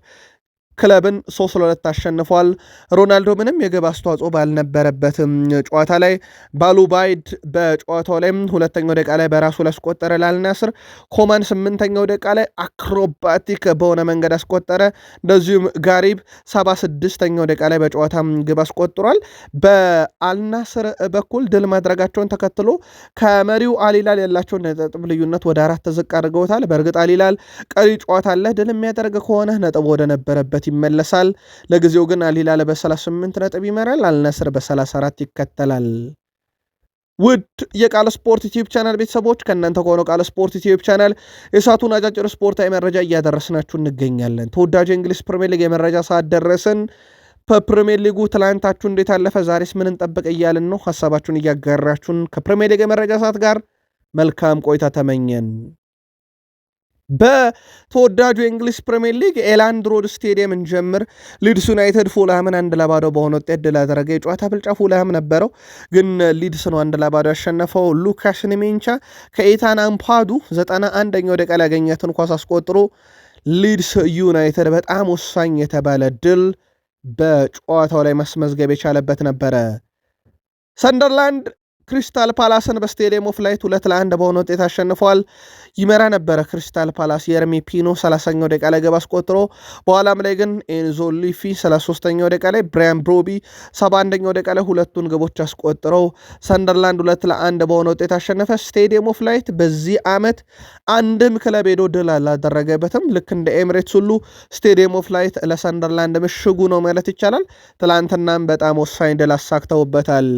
ክለብን 3-2 አሸንፏል። ሮናልዶ ምንም የግብ አስተዋጽኦ ባልነበረበትም ጨዋታ ላይ ባሉባይድ በጨዋታው ላይም ሁለተኛው ደቂቃ ላይ በራሱ ላስቆጠረ ላልናስር፣ ኮማን 8ኛው ደቂቃ ላይ አክሮባቲክ በሆነ መንገድ አስቆጠረ። እንደዚሁም ጋሪብ 76ኛው ደቂቃ ላይ በጨዋታ ግብ አስቆጥሯል። በአልናስር በኩል ድል ማድረጋቸውን ተከትሎ ከመሪው አሊላል ያላቸውን ነጥብ ልዩነት ወደ 4 ዝቅ አድርገውታል። በእርግጥ አሊላል ቀሪ ጨዋታ አለ። ድል የሚያደርግ ከሆነ ነጥብ ወደ ነበረበት ይመለሳል። ለጊዜው ግን አልሂላል በ38 ነጥብ ይመራል። አልነስር በ34 ይከተላል። ውድ የቃል ስፖርት ዩቲዩብ ቻናል ቤተሰቦች ከእናንተ ከሆነው ቃል ስፖርት ዩቲዩብ ቻናል የሳቱን አጫጭር ስፖርታዊ መረጃ እያደረስናችሁ እንገኛለን። ተወዳጅ የእንግሊዝ ፕሪሚየር ሊግ የመረጃ ሰዓት ደረስን። በፕሪሚየር ሊጉ ትላንታችሁ እንዴት አለፈ? ዛሬስ ምን እንጠብቅ እያልን ነው። ሐሳባችሁን እያጋራችሁን ከፕሪሚየር ሊግ የመረጃ ሰዓት ጋር መልካም ቆይታ ተመኘን። በተወዳጁ የእንግሊዝ ፕሪሚየር ሊግ ኤላንድ ሮድ ስቴዲየም እንጀምር። ሊድስ ዩናይትድ ፉልሃምን 1-0 በሆነ ውጤት ድል ያደረገ። የጨዋታ ብልጫ ፉልሃም ነበረው፣ ግን ሊድስ ነው 1-0 ያሸነፈው። ሉካስ ኒሜንቻ ከኢታን አምፓዱ 91ኛው ደቂቃ ላይ ያገኘትን ኳስ አስቆጥሮ ሊድስ ዩናይትድ በጣም ወሳኝ የተባለ ድል በጨዋታው ላይ ማስመዝገብ የቻለበት ነበረ። ሰንደርላንድ ክሪስታል ፓላስን በስቴዲየም ኦፍ ላይት 2-1 በሆነ ውጤት አሸንፏል። ይመራ ነበረ ክሪስታል ፓላስ። የርሚ ፒኖ 30ኛው ደቂቃ ላይ ገባ አስቆጥሮ፣ በኋላም ላይ ግን ኤንዞ ሊፊ 33ኛው ደቂቃ ላይ፣ ብራያን ብሮቢ 71ኛው ደቂቃ ላይ ሁለቱን ግቦች አስቆጥረው ሰንደርላንድ 2-1 በሆነ ውጤት አሸነፈ። ስቴዲየም ኦፍ ላይት በዚህ ዓመት አንድም ክለብ ሄዶ ድል አላደረገበትም። ልክ እንደ ኤምሬትስ ሁሉ ስቴዲየም ኦፍ ላይት ለሰንደርላንድ ምሽጉ ነው ማለት ይቻላል። ትላንትናም በጣም ወሳኝ ድል አሳክተውበታል።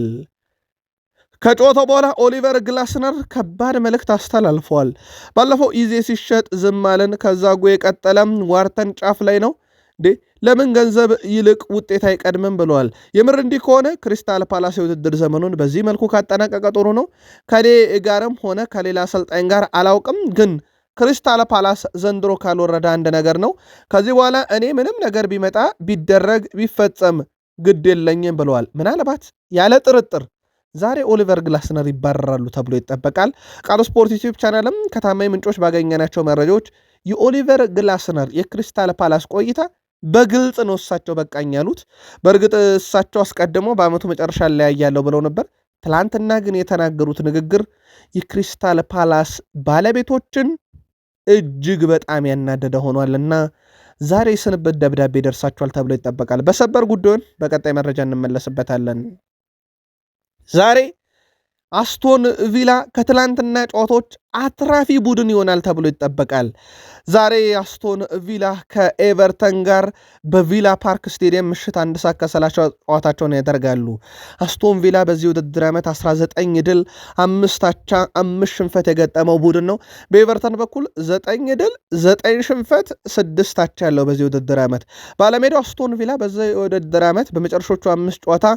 ከጨዋታው በኋላ ኦሊቨር ግላስነር ከባድ መልእክት አስተላልፈዋል። ባለፈው ኢዜ ሲሸጥ ዝም አለን፣ ከዛ የቀጠለም ዋርተን ጫፍ ላይ ነው ለምን ገንዘብ ይልቅ ውጤት አይቀድምም ብለዋል። የምር እንዲህ ከሆነ ክሪስታል ፓላስ የውድድር ዘመኑን በዚህ መልኩ ካጠናቀቀ ጥሩ ነው። ከኔ ጋርም ሆነ ከሌላ አሰልጣኝ ጋር አላውቅም፣ ግን ክሪስታል ፓላስ ዘንድሮ ካልወረደ አንድ ነገር ነው። ከዚህ በኋላ እኔ ምንም ነገር ቢመጣ ቢደረግ ቢፈጸም ግድ የለኝም ብለዋል። ምናልባት ያለ ጥርጥር ዛሬ ኦሊቨር ግላስነር ይባረራሉ ተብሎ ይጠበቃል። ቃል ስፖርት ዩቲዩብ ቻናልም ከታማኝ ምንጮች ባገኘናቸው መረጃዎች የኦሊቨር ግላስነር የክሪስታል ፓላስ ቆይታ በግልጽ ነው እሳቸው በቃኝ ያሉት። በእርግጥ እሳቸው አስቀድሞ በዓመቱ መጨረሻ ላይ ያለው ብለው ነበር። ትላንትና ግን የተናገሩት ንግግር የክሪስታል ፓላስ ባለቤቶችን እጅግ በጣም ያናደደ ሆኗልና ዛሬ የስንብት ደብዳቤ ደርሳቸዋል ተብሎ ይጠበቃል። በሰበር ጉዳዩን በቀጣይ መረጃ እንመለስበታለን። ዛሬ አስቶን ቪላ ከትላንትና ጨዋታዎች አትራፊ ቡድን ይሆናል ተብሎ ይጠበቃል። ዛሬ አስቶን ቪላ ከኤቨርተን ጋር በቪላ ፓርክ ስቴዲየም ምሽት 1:30 ጨዋታቸውን ያደርጋሉ። አስቶን ቪላ በዚህ ውድድር ዓመት 19 ድል 5 አቻ 5 ሽንፈት የገጠመው ቡድን ነው። በኤቨርተን በኩል 9 ድል 9 ሽንፈት 6 አቻ ያለው በዚህ ውድድር ዓመት። ባለሜዳው አስቶን ቪላ በዚህ ውድድር ዓመት በመጨረሾቹ 5 ጨዋታ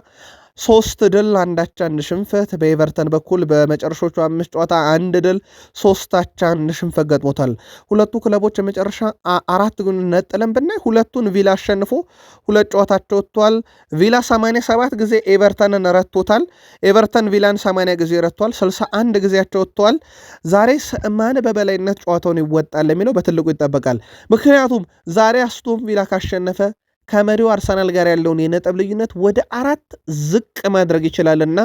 3 ድል 1 አቻ 1 ሽንፈት። በኤቨርተን በኩል በመጨረሾቹ 5 ጨዋታ 1 ድል 3 አቻ 1 ሽንፈት ገጥሞታል። ሁለቱ ክለቦች የመጨረሻ 4 ግን ነጥለን ብናይ ሁለቱን ቪላ አሸንፎ 2 ጨዋታቸው ወጥቷል። ቪላ 87 ጊዜ ኤቨርተንን ረቶታል። ኤቨርተን ቪላን 80 ጊዜ ረቷል። 61 ጊዜያቸው ወጥቷል። ዛሬ ማን በበላይነት ጨዋታውን ይወጣል የሚለው በትልቁ ይጠበቃል። ምክንያቱም ዛሬ አስቶን ቪላ ካሸነፈ ከመሪው አርሰናል ጋር ያለውን የነጥብ ልዩነት ወደ 4 ዝቅ ማድረግ ይችላልና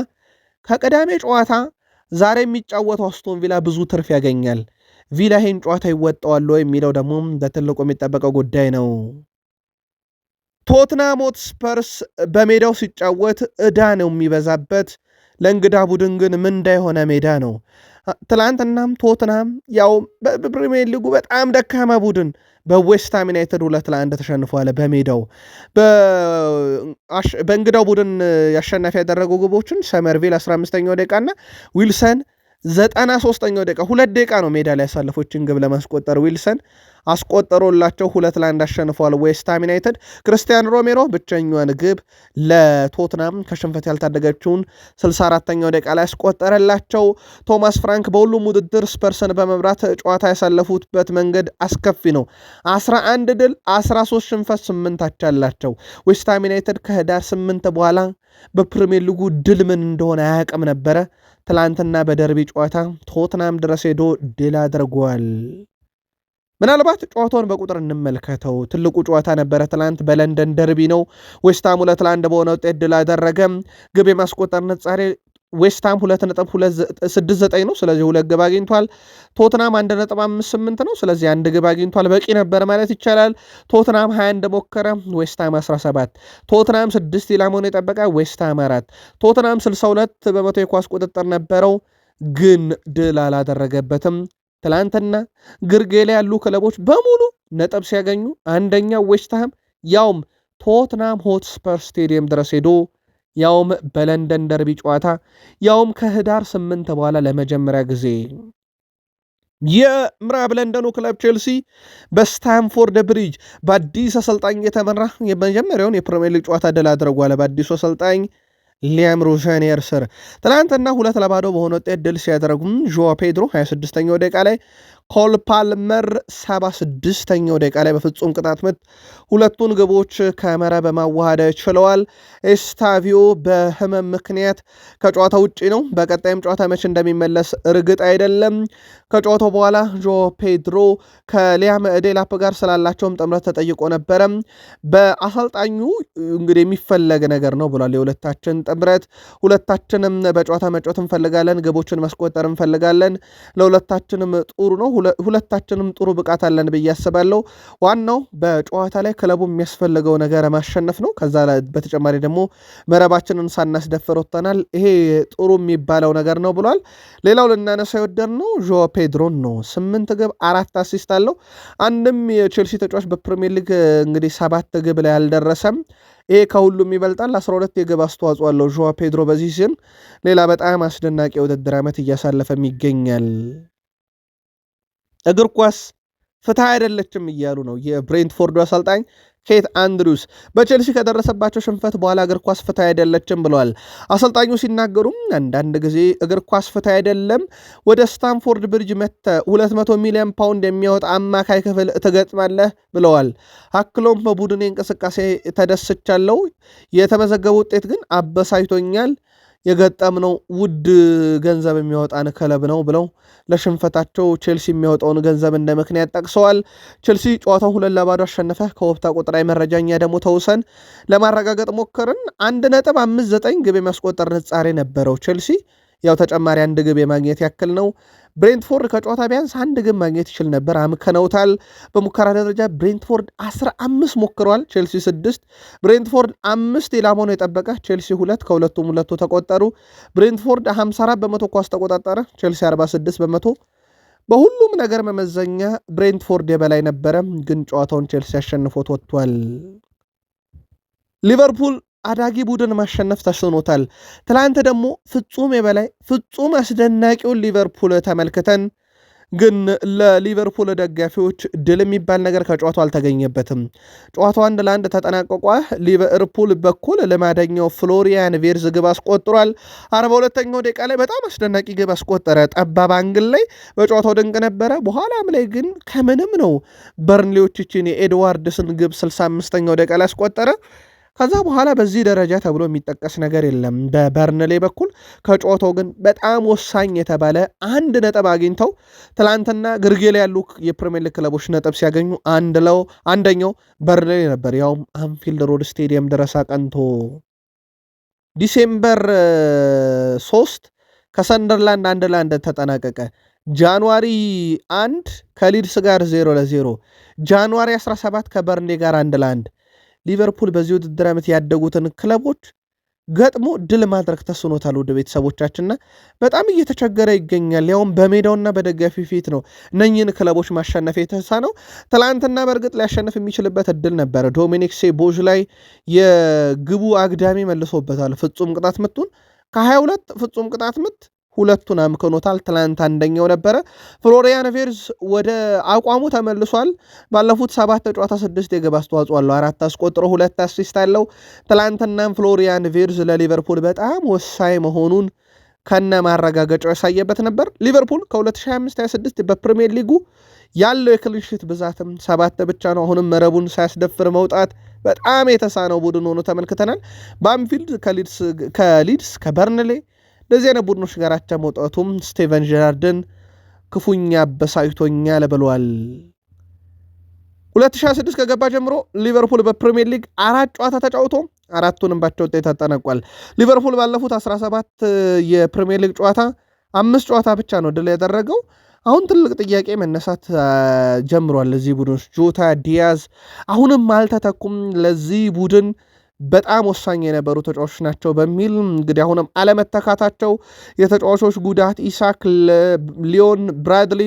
ከቀዳሜ ጨዋታ ዛሬ የሚጫወተው አስቶን ቪላ ብዙ ትርፍ ያገኛል። ቪላ ይህን ጨዋታ ይወጣዋል የሚለው ደግሞ በትልቁ የሚጠበቀው ጉዳይ ነው። ቶትናም ሆትስፐርስ በሜዳው ሲጫወት ዕዳ ነው የሚበዛበት። ለእንግዳ ቡድን ግን ምንዳ የሆነ ሜዳ ነው። ትላንትናም ቶትናም ያው በፕሪሚየር ሊጉ በጣም ደካማ ቡድን በዌስትሃም ዩናይትድ 2-1 ተሸንፏል። በሜዳው በእንግዳው ቡድን ያሸናፊ ያደረጉ ግቦችን ሰመርቪል 15ኛው ደቂቃና ዊልሰን 93ኛው ደቂቃ 2 ደቂቃ ነው ሜዳ ላይ ያሳለፎችን ግብ ለማስቆጠር ዊልሰን አስቆጠሮላቸው 2-1 አሸንፏል ዌስትሃም ዩናይትድ። ክርስቲያን ሮሜሮ ብቸኛዋን ግብ ለቶትናም ከሽንፈት ያልታደገችውን 64ኛው ደቂቃ ላይ ያስቆጠረላቸው። ቶማስ ፍራንክ በሁሉም ውድድር ስፐርስን በመምራት ጨዋታ ያሳለፉበት መንገድ አስከፊ ነው። 11 ድል 13 ሽንፈት 8 አቻ አላቸው። ዌስትሃም ዩናይትድ ከህዳር 8 በኋላ በፕሪሚየር ሊጉ ድል ምን እንደሆነ አያውቅም ነበረ። ትላንትና በደርቢ ጨዋታ ቶትናም ድረስ ሄዶ ድል አድርጓል። ምናልባት ጨዋታውን በቁጥር እንመልከተው። ትልቁ ጨዋታ ነበረ ትላንት በለንደን ደርቢ ነው። ዌስትሃም 2-1 በሆነ ውጤት ድል አደረገ። ግብ የማስቆጠር ነጻሬ ዌስትሃም 2.69 ነው። ስለዚህ 2 ግብ አግኝቷል። ቶትናም 1.58 ነው። ስለዚህ 1 ግብ አግኝቷል። በቂ ነበር ማለት ይቻላል። ቶትናም 21 ሞከረ፣ ዌስትሃም 17። ቶትናም 6 ኢላማውን የጠበቀ፣ ዌስትሃም 4። ቶትናም 62 በመቶ የኳስ ቁጥጥር ነበረው፣ ግን ድል አላደረገበትም። ትላንትና ግርጌ ላይ ያሉ ክለቦች በሙሉ ነጥብ ሲያገኙ አንደኛው ዌስትሃም ያውም ቶትናም ሆትስፐር ስቴዲየም ድረስ ሄዶ ያውም በለንደን ደርቢ ጨዋታ ያውም ከህዳር 8 በኋላ ለመጀመሪያ ጊዜ የምዕራብ ለንደኑ ክለብ ቼልሲ በስታንፎርድ ብሪጅ በአዲስ አሰልጣኝ የተመራ የመጀመሪያውን የፕሪሚየር ሊግ ጨዋታ ድል አድርጓል። በአዲሱ አሰልጣኝ ሊያም ሮዣኒየር ስር ትናንትና 2-0 በሆነ ውጤት ድል ሲያደርጉም ዦዋ ፔድሮ 26ኛው ደቂቃ ላይ፣ ኮል ፓልመር 76ኛው ደቂቃ ላይ በፍጹም ቅጣት ምት ሁለቱን ግቦች ከመረብ በማዋሃድ ችለዋል። ኤስታቪዮ በህመም ምክንያት ከጨዋታ ውጭ ነው። በቀጣይም ጨዋታ መቼ እንደሚመለስ እርግጥ አይደለም። ከጨዋታው በኋላ ዦ ፔድሮ ከሊያም ዴላፕ ጋር ስላላቸውም ጥምረት ተጠይቆ ነበረ። በአሰልጣኙ እንግዲህ የሚፈለግ ነገር ነው ብሏል። የሁለታችን ጥምረት ሁለታችንም በጨዋታ መጫወት እንፈልጋለን፣ ግቦችን ማስቆጠር እንፈልጋለን፣ ለሁለታችንም ጥሩ ነው፣ ሁለታችንም ጥሩ ብቃት አለን ብዬ አስባለሁ። ዋናው በጨዋታ ላይ ክለቡ የሚያስፈልገው ነገር ማሸነፍ ነው። ከዛ በተጨማሪ ደግሞ መረባችንን ሳናስደፍር ወጥተናል። ይሄ ጥሩ የሚባለው ነገር ነው ብሏል። ሌላው ልናነሳ የወደድነው ዦ ፔድሮን ነው። 8 ግብ 4 አሲስት አለው። አንድም የቼልሲ ተጫዋች በፕሪሚየር ሊግ እንግዲህ 7 ግብ ላይ አልደረሰም። ይሄ ከሁሉም ይበልጣል። 12 የግብ አስተዋጽኦ አለው ዦዋ ፔድሮ በዚህ ሲዝን። ሌላ በጣም አስደናቂ የውድድር ዓመት እያሳለፈም ይገኛል። እግር ኳስ ፍትህ አይደለችም እያሉ ነው የብሬንትፎርዱ አሰልጣኝ ኬት አንድሪውስ። በቼልሲ ከደረሰባቸው ሽንፈት በኋላ እግር ኳስ ፍትህ አይደለችም ብለዋል። አሰልጣኙ ሲናገሩም አንዳንድ ጊዜ እግር ኳስ ፍትህ አይደለም፣ ወደ ስታንፎርድ ብሪጅ መጥተ 200 ሚሊዮን ፓውንድ የሚያወጣ አማካይ ክፍል ትገጥማለህ ብለዋል። አክሎም በቡድኔ እንቅስቃሴ ተደስቻለሁ፣ የተመዘገበ ውጤት ግን አበሳይቶኛል፣ የገጠምነው ውድ ገንዘብ የሚያወጣን ክለብ ነው ብለው ለሽንፈታቸው ቼልሲ የሚያወጣውን ገንዘብ እንደ ምክንያት ጠቅሰዋል። ቼልሲ ጨዋታው 2-0 አሸነፈ። ከወቅታ ቁጥራዊ መረጃኛ ደግሞ ተውሰን ለማረጋገጥ ሞከርን። 1.59 ግብ የሚያስቆጠር ንጻሬ ነበረው ቼልሲ። ያው ተጨማሪ 1 ግብ የማግኘት ያክል ነው። ብሬንትፎርድ ከጨዋታ ቢያንስ 1 ግብ ማግኘት ይችል ነበር፣ አምከነውታል። በሙከራ ደረጃ ብሬንትፎርድ 15 ሞክረዋል፣ ቼልሲ 6። ብሬንትፎርድ 5 ኢላማውን የጠበቀ ቼልሲ 2፣ ከሁለቱም ሁለቱ ተቆጠሩ። ብሬንትፎርድ 54 በመቶ ኳስ ተቆጣጠረ፣ ቼልሲ 46 በመቶ። በሁሉም ነገር መመዘኛ ብሬንትፎርድ የበላይ ነበረ፣ ግን ጨዋታውን ቼልሲ አሸንፎት ወጥቷል። ሊቨርፑል አዳጊ ቡድን ማሸነፍ ተስኖታል። ትላንት ደግሞ ፍጹም የበላይ ፍጹም አስደናቂውን ሊቨርፑል ተመልክተን ግን ለሊቨርፑል ደጋፊዎች ድል የሚባል ነገር ከጨዋታው አልተገኘበትም። ጨዋታው 1-1 ተጠናቀቋ። ሊቨርፑል በኩል ልማደኛው ፍሎሪያን ቬርዝ ግብ አስቆጥሯል። 42ኛው ደቂቃ ላይ በጣም አስደናቂ ግብ አስቆጠረ። ጠባብ አንግል ላይ በጨዋታው ድንቅ ነበረ። በኋላም ላይ ግን ከምንም ነው በርንሌዎች ይችን የኤድዋርድስን ግብ 65ኛው ደቂቃ ላይ አስቆጠረ። ከዛ በኋላ በዚህ ደረጃ ተብሎ የሚጠቀስ ነገር የለም በበርንሌ በኩል። ከጨዋታው ግን በጣም ወሳኝ የተባለ 1 ነጥብ አግኝተው ትላንትና ግርጌ ላይ ያሉ የፕሪሚየር ሊግ ክለቦች ነጥብ ሲያገኙ አንደኛው በርንሌ ነበር፣ ያውም አንፊልድ ሮድ ስቴዲየም ድረስ አቀንቶ። ዲሴምበር 3 ከሰንደርላንድ 1-1 ተጠናቀቀ። ጃንዋሪ 1 ከሊድስ ጋር 0-0፣ ጃንዋሪ 17 ከበርንሌ ጋር 1-1። ሊቨርፑል በዚህ ውድድር ዓመት ያደጉትን ክለቦች ገጥሞ ድል ማድረግ ተስኖታል። ወደ ቤተሰቦቻችንና በጣም እየተቸገረ ይገኛል። ያውም በሜዳውና በደጋፊ ፊት ነው እነኝህን ክለቦች ማሸነፍ የተሳነው። ትላንትና በእርግጥ ሊያሸንፍ የሚችልበት እድል ነበረ። ዶሚኒክ ሴቦዥ ላይ የግቡ አግዳሚ መልሶበታል ፍጹም ቅጣት ምቱን። ከ22 ፍጹም ቅጣት ምት 2ቱን አምክኖታል። ትላንት አንደኛው ነበረ። ፍሎሪያን ቬርዝ ወደ አቋሙ ተመልሷል። ባለፉት 7 ጨዋታ 6 የግብ አስተዋጽኦ አለው፣ 4 አስቆጥሮ 2 አሲስት አለው። ትላንትናም ፍሎሪያን ቬርዝ ለሊቨርፑል በጣም ወሳኝ መሆኑን ከነ ማረጋገጫው ያሳየበት ነበር። ሊቨርፑል ከ2025-26 በፕሪሚየር ሊጉ ያለው የክሊንሺት ብዛትም 7 ብቻ ነው። አሁንም መረቡን ሳያስደፍር መውጣት በጣም የተሳነው ቡድን ሆኖ ተመልክተናል። በአንፊልድ ከሊድስ ከበርንሌ እንደዚህ አይነት ቡድኖች ጋር አቻ መውጣቱም ስቴቨን ጀራርድን ክፉኛ አበሳጭቶኛል ብሏል። 2026 ከገባ ጀምሮ ሊቨርፑል በፕሪሚየር ሊግ 4 ጨዋታ ተጫውቶ 4ቱንም ባቻ ውጤት አጠናቋል። ሊቨርፑል ባለፉት 17 የፕሪሚየር ሊግ ጨዋታ 5 ጨዋታ ብቻ ነው ድል ያደረገው። አሁን ትልቅ ጥያቄ መነሳት ጀምሯል። ለዚህ ቡድኖች ጆታ፣ ዲያዝ አሁንም አልተተኩም። ለዚህ ቡድን በጣም ወሳኝ የነበሩ ተጫዋቾች ናቸው በሚል እንግዲህ አሁንም አለመተካታቸው፣ የተጫዋቾች ጉዳት፣ ኢሳክ፣ ሊዮን፣ ብራድሊ፣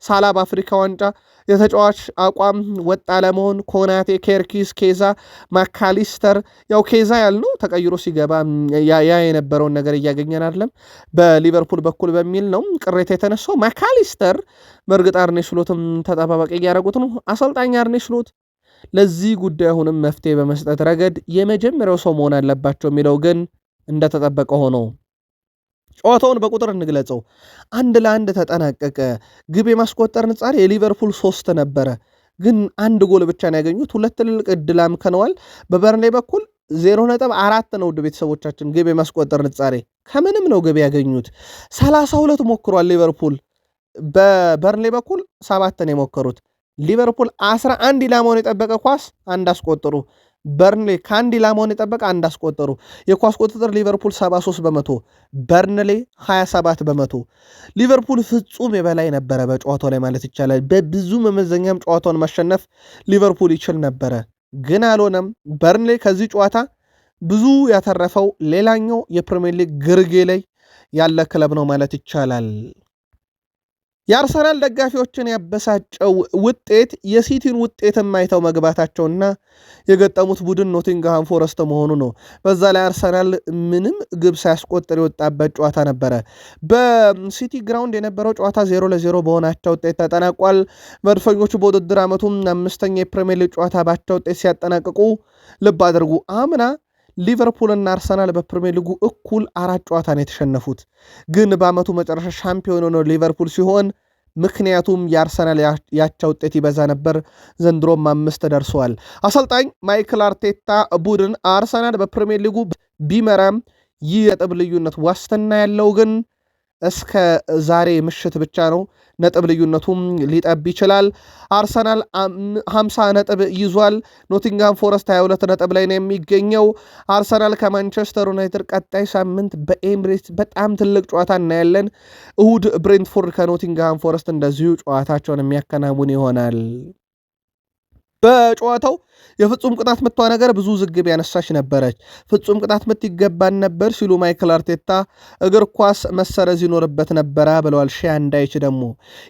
ሳላ በአፍሪካ ዋንጫ የተጫዋች አቋም ወጥ አለመሆን፣ ኮናቴ፣ ኬርኪስ፣ ኬዛ፣ ማካሊስተር ያው ኬዛ ያልነው ተቀይሮ ሲገባ ያ የነበረውን ነገር እያገኘን አይደለም በሊቨርፑል በኩል በሚል ነው ቅሬታ የተነሳው። ማካሊስተር በእርግጥ አርኔ ስሎትም ተጠባባቂ እያደረጉት ነው። አሰልጣኝ አርኔ ስሎት ለዚህ ጉዳይ አሁንም መፍትሄ በመስጠት ረገድ የመጀመሪያው ሰው መሆን አለባቸው የሚለው ግን እንደተጠበቀ ሆኖ ጨዋታውን በቁጥር እንግለጸው። 1-1 ተጠናቀቀ። ግብ የማስቆጠር ንጻሬ የሊቨርፑል 3 ነበረ፣ ግን አንድ ጎል ብቻ ነው ያገኙት። ሁለት ትልልቅ እድል አምክነዋል። በበርንሌይ በኩል 0.4 ነው። ውድ ቤተሰቦቻችን ግብ የማስቆጠር ንጻሬ ከምንም ነው ግብ ያገኙት። 32 ሞክሯል ሊቨርፑል፣ በበርንሌይ በኩል 7 ነው የሞከሩት። ሊቨርፑል 11 ኢላማውን የጠበቀ ኳስ አንድ አስቆጠሩ። በርንሌ ከአንድ ኢላማውን የጠበቀ አንድ አስቆጠሩ። የኳስ ቁጥጥር ሊቨርፑል 73 በመቶ፣ በርንሌ 27 በመቶ። ሊቨርፑል ፍጹም የበላይ ነበረ በጨዋታው ላይ ማለት ይቻላል። በብዙ መመዘኛም ጨዋታውን ማሸነፍ ሊቨርፑል ይችል ነበረ፣ ግን አልሆነም። በርንሌ ከዚህ ጨዋታ ብዙ ያተረፈው ሌላኛው የፕሪሚየር ሊግ ግርጌ ላይ ያለ ክለብ ነው ማለት ይቻላል። የአርሰናል ደጋፊዎችን ያበሳጨው ውጤት የሲቲን ውጤት የማይተው መግባታቸውና የገጠሙት ቡድን ኖቲንግሃም ፎረስት መሆኑ ነው። በዛ ላይ አርሰናል ምንም ግብ ሳያስቆጥር የወጣበት ጨዋታ ነበረ። በሲቲ ግራውንድ የነበረው ጨዋታ 0-0 በሆናቸው ውጤት ተጠናቋል። መድፈኞቹ በውድድር ዓመቱም 5ኛ የፕሪሚየር ሊግ ጨዋታ ባቸው ውጤት ሲያጠናቅቁ ልብ አድርጉ፣ አምና ሊቨርፑልና አርሰናል በፕሪሚየር ሊጉ እኩል 4 ጨዋታ ነው የተሸነፉት። ግን በዓመቱ መጨረሻ ሻምፒዮን ሆኖ ሊቨርፑል ሲሆን ምክንያቱም የአርሰናል ያቻ ውጤት ይበዛ ነበር። ዘንድሮም 5 ደርሰዋል። አሰልጣኝ ማይክል አርቴታ ቡድን አርሰናል በፕሪሚየር ሊጉ ቢመራም ይህ ነጥብ ልዩነት ዋስትና ያለው ግን እስከ ዛሬ ምሽት ብቻ ነው። ነጥብ ልዩነቱም ሊጠብ ይችላል። አርሰናል 50 ነጥብ ይዟል። ኖቲንግሃም ፎረስት 22 ነጥብ ላይ ነው የሚገኘው። አርሰናል ከማንቸስተር ዩናይትድ ቀጣይ ሳምንት በኤምሬትስ በጣም ትልቅ ጨዋታ እናያለን። እሁድ ብሬንትፎርድ ከኖቲንግሃም ፎረስት እንደዚሁ ጨዋታቸውን የሚያከናውን ይሆናል። በጨዋታው የፍጹም ቅጣት ምቷ ነገር ብዙ ዝግብ ያነሳች ነበረች። ፍጹም ቅጣት ምት ይገባን ነበር ሲሉ ማይክል አርቴታ እግር ኳስ መሰረዝ ይኖርበት ነበረ ብለዋል። እንዳይች ደግሞ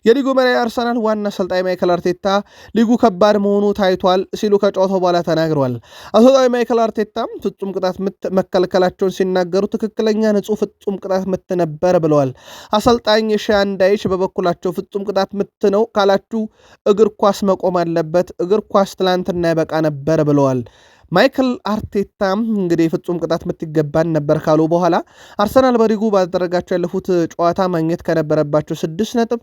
የሊጉ መሪ አርሰናል ዋና አሰልጣኝ ማይክል አርቴታ ሊጉ ከባድ መሆኑ ታይቷል ሲሉ ከጨዋታው በኋላ ተናግረዋል። አሰልጣኝ ማይክል አርቴታ ፍጹም ቅጣት ምት መከልከላቸውን ሲናገሩ ትክክለኛ ንጹህ ፍጹም ቅጣት ምት ነበር ብለዋል። አሰልጣኝ እንዳይች በበኩላቸው ፍጹም ቅጣት ምት ነው ካላችሁ እግር ኳስ መቆም አለበት፣ እግር ኳስ ትላንትና ያበቃ ነበር ብለዋል። ማይክል አርቴታ እንግዲህ ፍጹም ቅጣት ምት ይገባን ነበር ካሉ በኋላ አርሰናል በሊጉ ባደረጋቸው ያለፉት ጨዋታ ማግኘት ከነበረባቸው 6 ነጥብ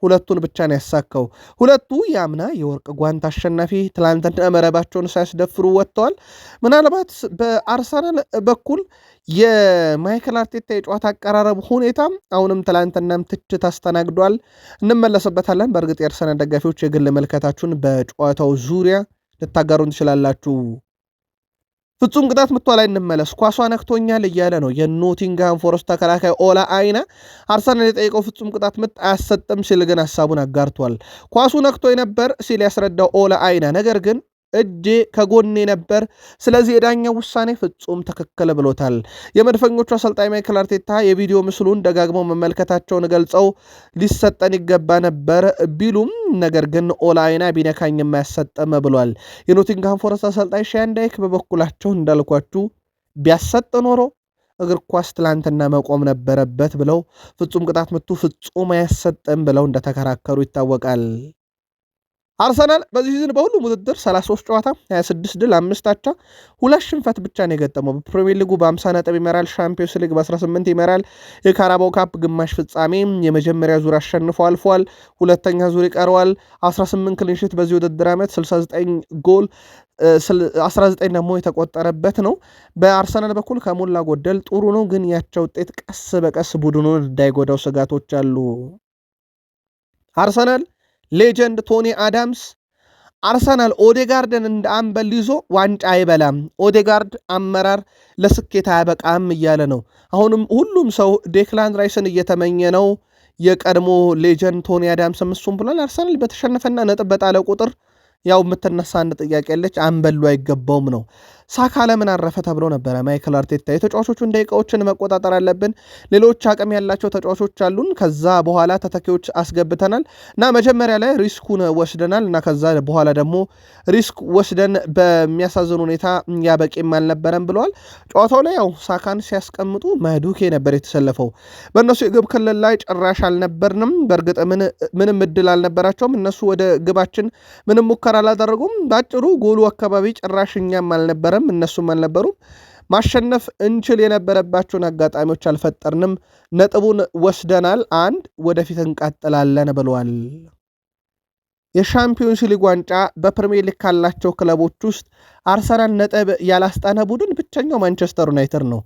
2ቱን ብቻ ነው ያሳካው። 2ቱ የአምና የወርቅ ጓንት አሸናፊ ትላንትና መረባቸውን ሳያስደፍሩ ወጥተዋል። ምናልባት በአርሰናል በኩል የማይክል አርቴታ የጨዋታ አቀራረብ ሁኔታ አሁንም ትላንትናም ትችት አስተናግዷል። እንመለስበታለን። በእርግጥ የአርሰናል ደጋፊዎች የግል መልከታችሁን በጨዋታው ዙሪያ ልታጋሩን ትችላላችሁ። ፍጹም ቅጣት ምቷ ላይ እንመለስ። ኳሷ ነክቶኛል እያለ ነው የኖቲንግሃም ፎረስት ተከላካይ ኦላ አይና። አርሰናል የጠየቀው ፍጹም ቅጣት ምት አያሰጥም ሲል ግን ሀሳቡን አጋርቷል። ኳሱ ነክቶ ነበር ሲል ያስረዳው ኦላ አይና፣ ነገር ግን እጄ ከጎኔ ነበር፣ ስለዚህ የዳኛው ውሳኔ ፍጹም ትክክል ብሎታል። የመድፈኞቹ አሰልጣኝ ማይክል አርቴታ የቪዲዮ ምስሉን ደጋግመው መመልከታቸውን ገልጸው ሊሰጠን ይገባ ነበር ቢሉም ነገር ግን ኦላይና ቢነካኝ የማያሰጠም ብሏል። የኖቲንግሃም ፎረስት አሰልጣኝ ሻንዳይክ በበኩላቸው እንዳልኳችሁ ቢያሰጥ ኖሮ እግር ኳስ ትላንትና መቆም ነበረበት ብለው ፍጹም ቅጣት ምቱ ፍጹም አያሰጥም ብለው እንደተከራከሩ ይታወቃል። አርሰናል በዚህ ሲዝን በሁሉም ውድድር 33 ጨዋታ 26 ድል 5 አቻ 2 ሽንፈት ብቻ ነው የገጠመው። በፕሪሚየር ሊጉ በ50 ነጥብ ይመራል። ሻምፒዮንስ ሊግ በ18 ይመራል። የካራባው ካፕ ግማሽ ፍጻሜ የመጀመሪያ ዙር አሸንፎ አልፏል። ሁለተኛ ዙር ይቀረዋል። 18 ክሊንሺት በዚህ ውድድር ዓመት 69 ጎል 19 ደግሞ የተቆጠረበት ነው። በአርሰናል በኩል ከሞላ ጎደል ጥሩ ነው፣ ግን ያቸው ውጤት ቀስ በቀስ ቡድኑን እንዳይጎዳው ስጋቶች አሉ። አርሰናል ሌጀንድ ቶኒ አዳምስ አርሰናል ኦዴጋርድን እንደ አምበል ይዞ ዋንጫ አይበላም፣ ኦዴጋርድ አመራር ለስኬት አያበቃም እያለ ነው። አሁንም ሁሉም ሰው ዴክላን ራይስን እየተመኘ ነው። የቀድሞ ሌጀንድ ቶኒ አዳምስም እሱም ብሏል። አርሰናል በተሸነፈና ነጥብ በጣለ ቁጥር ያው የምትነሳ አንድ ጥያቄ ያለች አምበሉ አይገባውም ነው። ሳካ ለምን አረፈ ተብሎ ነበረ ማይክል አርቴታ። የተጫዋቾቹን ደቂቃዎችን መቆጣጠር አለብን፣ ሌሎች አቅም ያላቸው ተጫዋቾች አሉን፣ ከዛ በኋላ ተተኪዎች አስገብተናል እና መጀመሪያ ላይ ሪስኩን ወስደናል እና ከዛ በኋላ ደግሞ ሪስክ ወስደን በሚያሳዝን ሁኔታ ያበቂም አልነበረም ብለዋል። ጨዋታው ላይ ያው ሳካን ሲያስቀምጡ ማዱኬ ነበር የተሰለፈው። በእነሱ የግብ ክልል ላይ ጭራሽ አልነበርንም። በእርግጥ ምንም እድል አልነበራቸውም። እነሱ ወደ ግባችን ምንም ሙከራ አላደረጉም። በአጭሩ ጎሉ አካባቢ ጭራሽ እኛም አልነበረም እነሱም አልነበሩም። ማሸነፍ እንችል የነበረባቸውን አጋጣሚዎች አልፈጠርንም። ነጥቡን ወስደናል። ወደፊት እንቀጥላለን ብለዋል። የሻምፒዮንስ ሊግ ዋንጫ በፕሪሚየር ሊግ ካላቸው ክለቦች ውስጥ አርሰናል ነጥብ ያላስጣነ ቡድን ብቸኛው ማንቸስተር ዩናይትድ ነው።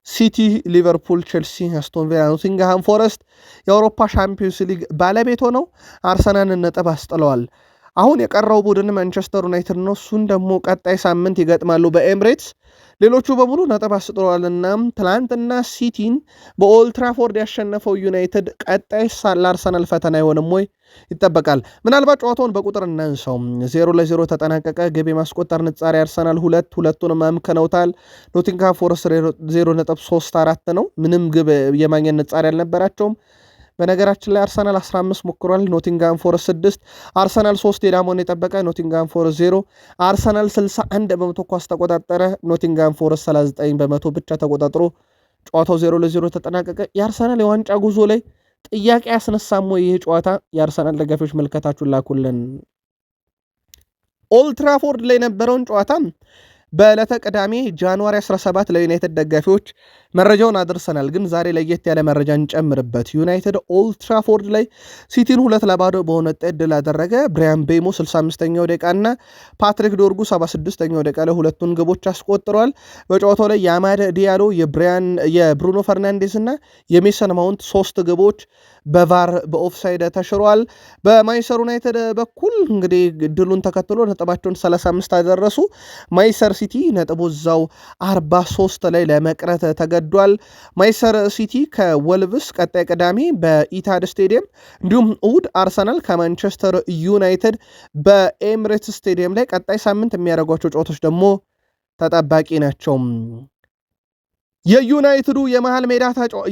ሲቲ፣ ሊቨርፑል፣ ቼልሲ፣ አስቶን ቪላ፣ ኖቲንግሃም ፎረስት የአውሮፓ ሻምፒዮንስ ሊግ ባለቤት ሆነው አርሰናልን ነጥብ አስጥለዋል። አሁን የቀረው ቡድን ማንቸስተር ዩናይትድ ነው። እሱን ደግሞ ቀጣይ ሳምንት ይገጥማሉ በኤምሬትስ። ሌሎቹ በሙሉ ነጥብ አስጥለዋልና ትላንትና ሲቲን በኦልትራፎርድ ያሸነፈው ዩናይትድ ቀጣይ ለአርሰናል ፈተና አይሆንም ወይ ይጠበቃል። ምናልባት ጨዋታውን በቁጥር እናንሳው። 0-0 ተጠናቀቀ። ግብ የማስቆጠር ንጻሪ አርሰናል ሁለቱንም አምክነውታል። ኖቲንግሃም ፎረስት 0.34 ነው። ምንም ግብ የማግኘት ንጻሪ አልነበራቸውም። በነገራችን ላይ አርሰናል 15 ሞክሯል፣ ኖቲንግሃም ፎረስት 6። አርሰናል 3 ኢላማውን የጠበቀ፣ ኖቲንግሃም ፎረስት 0። አርሰናል 61 በመቶ ኳስ ተቆጣጠረ፣ ኖቲንግሃም ፎረስት 39 በመቶ ብቻ ተቆጣጥሮ ጨዋታው 0-0 ተጠናቀቀ። የአርሰናል የዋንጫ ጉዞ ላይ ጥያቄ ያስነሳሞ ይህ ጨዋታ? የአርሰናል ደጋፊዎች መልከታችሁን ላኩልን። ኦልትራፎርድ ላይ የነበረውን ጨዋታ በዕለተ ቅዳሜ ጃንዋሪ 17 ለዩናይትድ ደጋፊዎች መረጃውን አድርሰናል። ግን ዛሬ ለየት ያለ መረጃ እንጨምርበት። ዩናይትድ ኦልትራፎርድ ላይ ሲቲን 2-0 በሆነ ውጤት ድል አደረገ። ብሪያን ቤሞ 65ኛው ደቂቃ እና ፓትሪክ ዶርጉ 76ኛው ደቂቃ ላይ ሁለቱን ግቦች አስቆጥረዋል። በጨዋታው ላይ የአማደ ዲያሎ፣ የብሩኖ ፈርናንዴስ እና የሜሰን ማውንት 3 ግቦች በቫር በኦፍሳይድ ተሽሯል። በማንቸስተር ዩናይትድ በኩል እንግዲህ ድሉን ተከትሎ ነጥባቸውን 35 አደረሱ። ማንቸስተር ሲቲ ነጥቡ እዛው 43 ላይ ለመቅረት ተገዷል። ማንቸስተር ሲቲ ከወልቭስ ቀጣይ ቅዳሜ በኢታድ ስቴዲየም፣ እንዲሁም እሁድ አርሰናል ከማንቸስተር ዩናይትድ በኤምሬትስ ስቴዲየም ላይ ቀጣይ ሳምንት የሚያደርጓቸው ጨዋታዎች ደግሞ ተጠባቂ ናቸው። የዩናይትዱ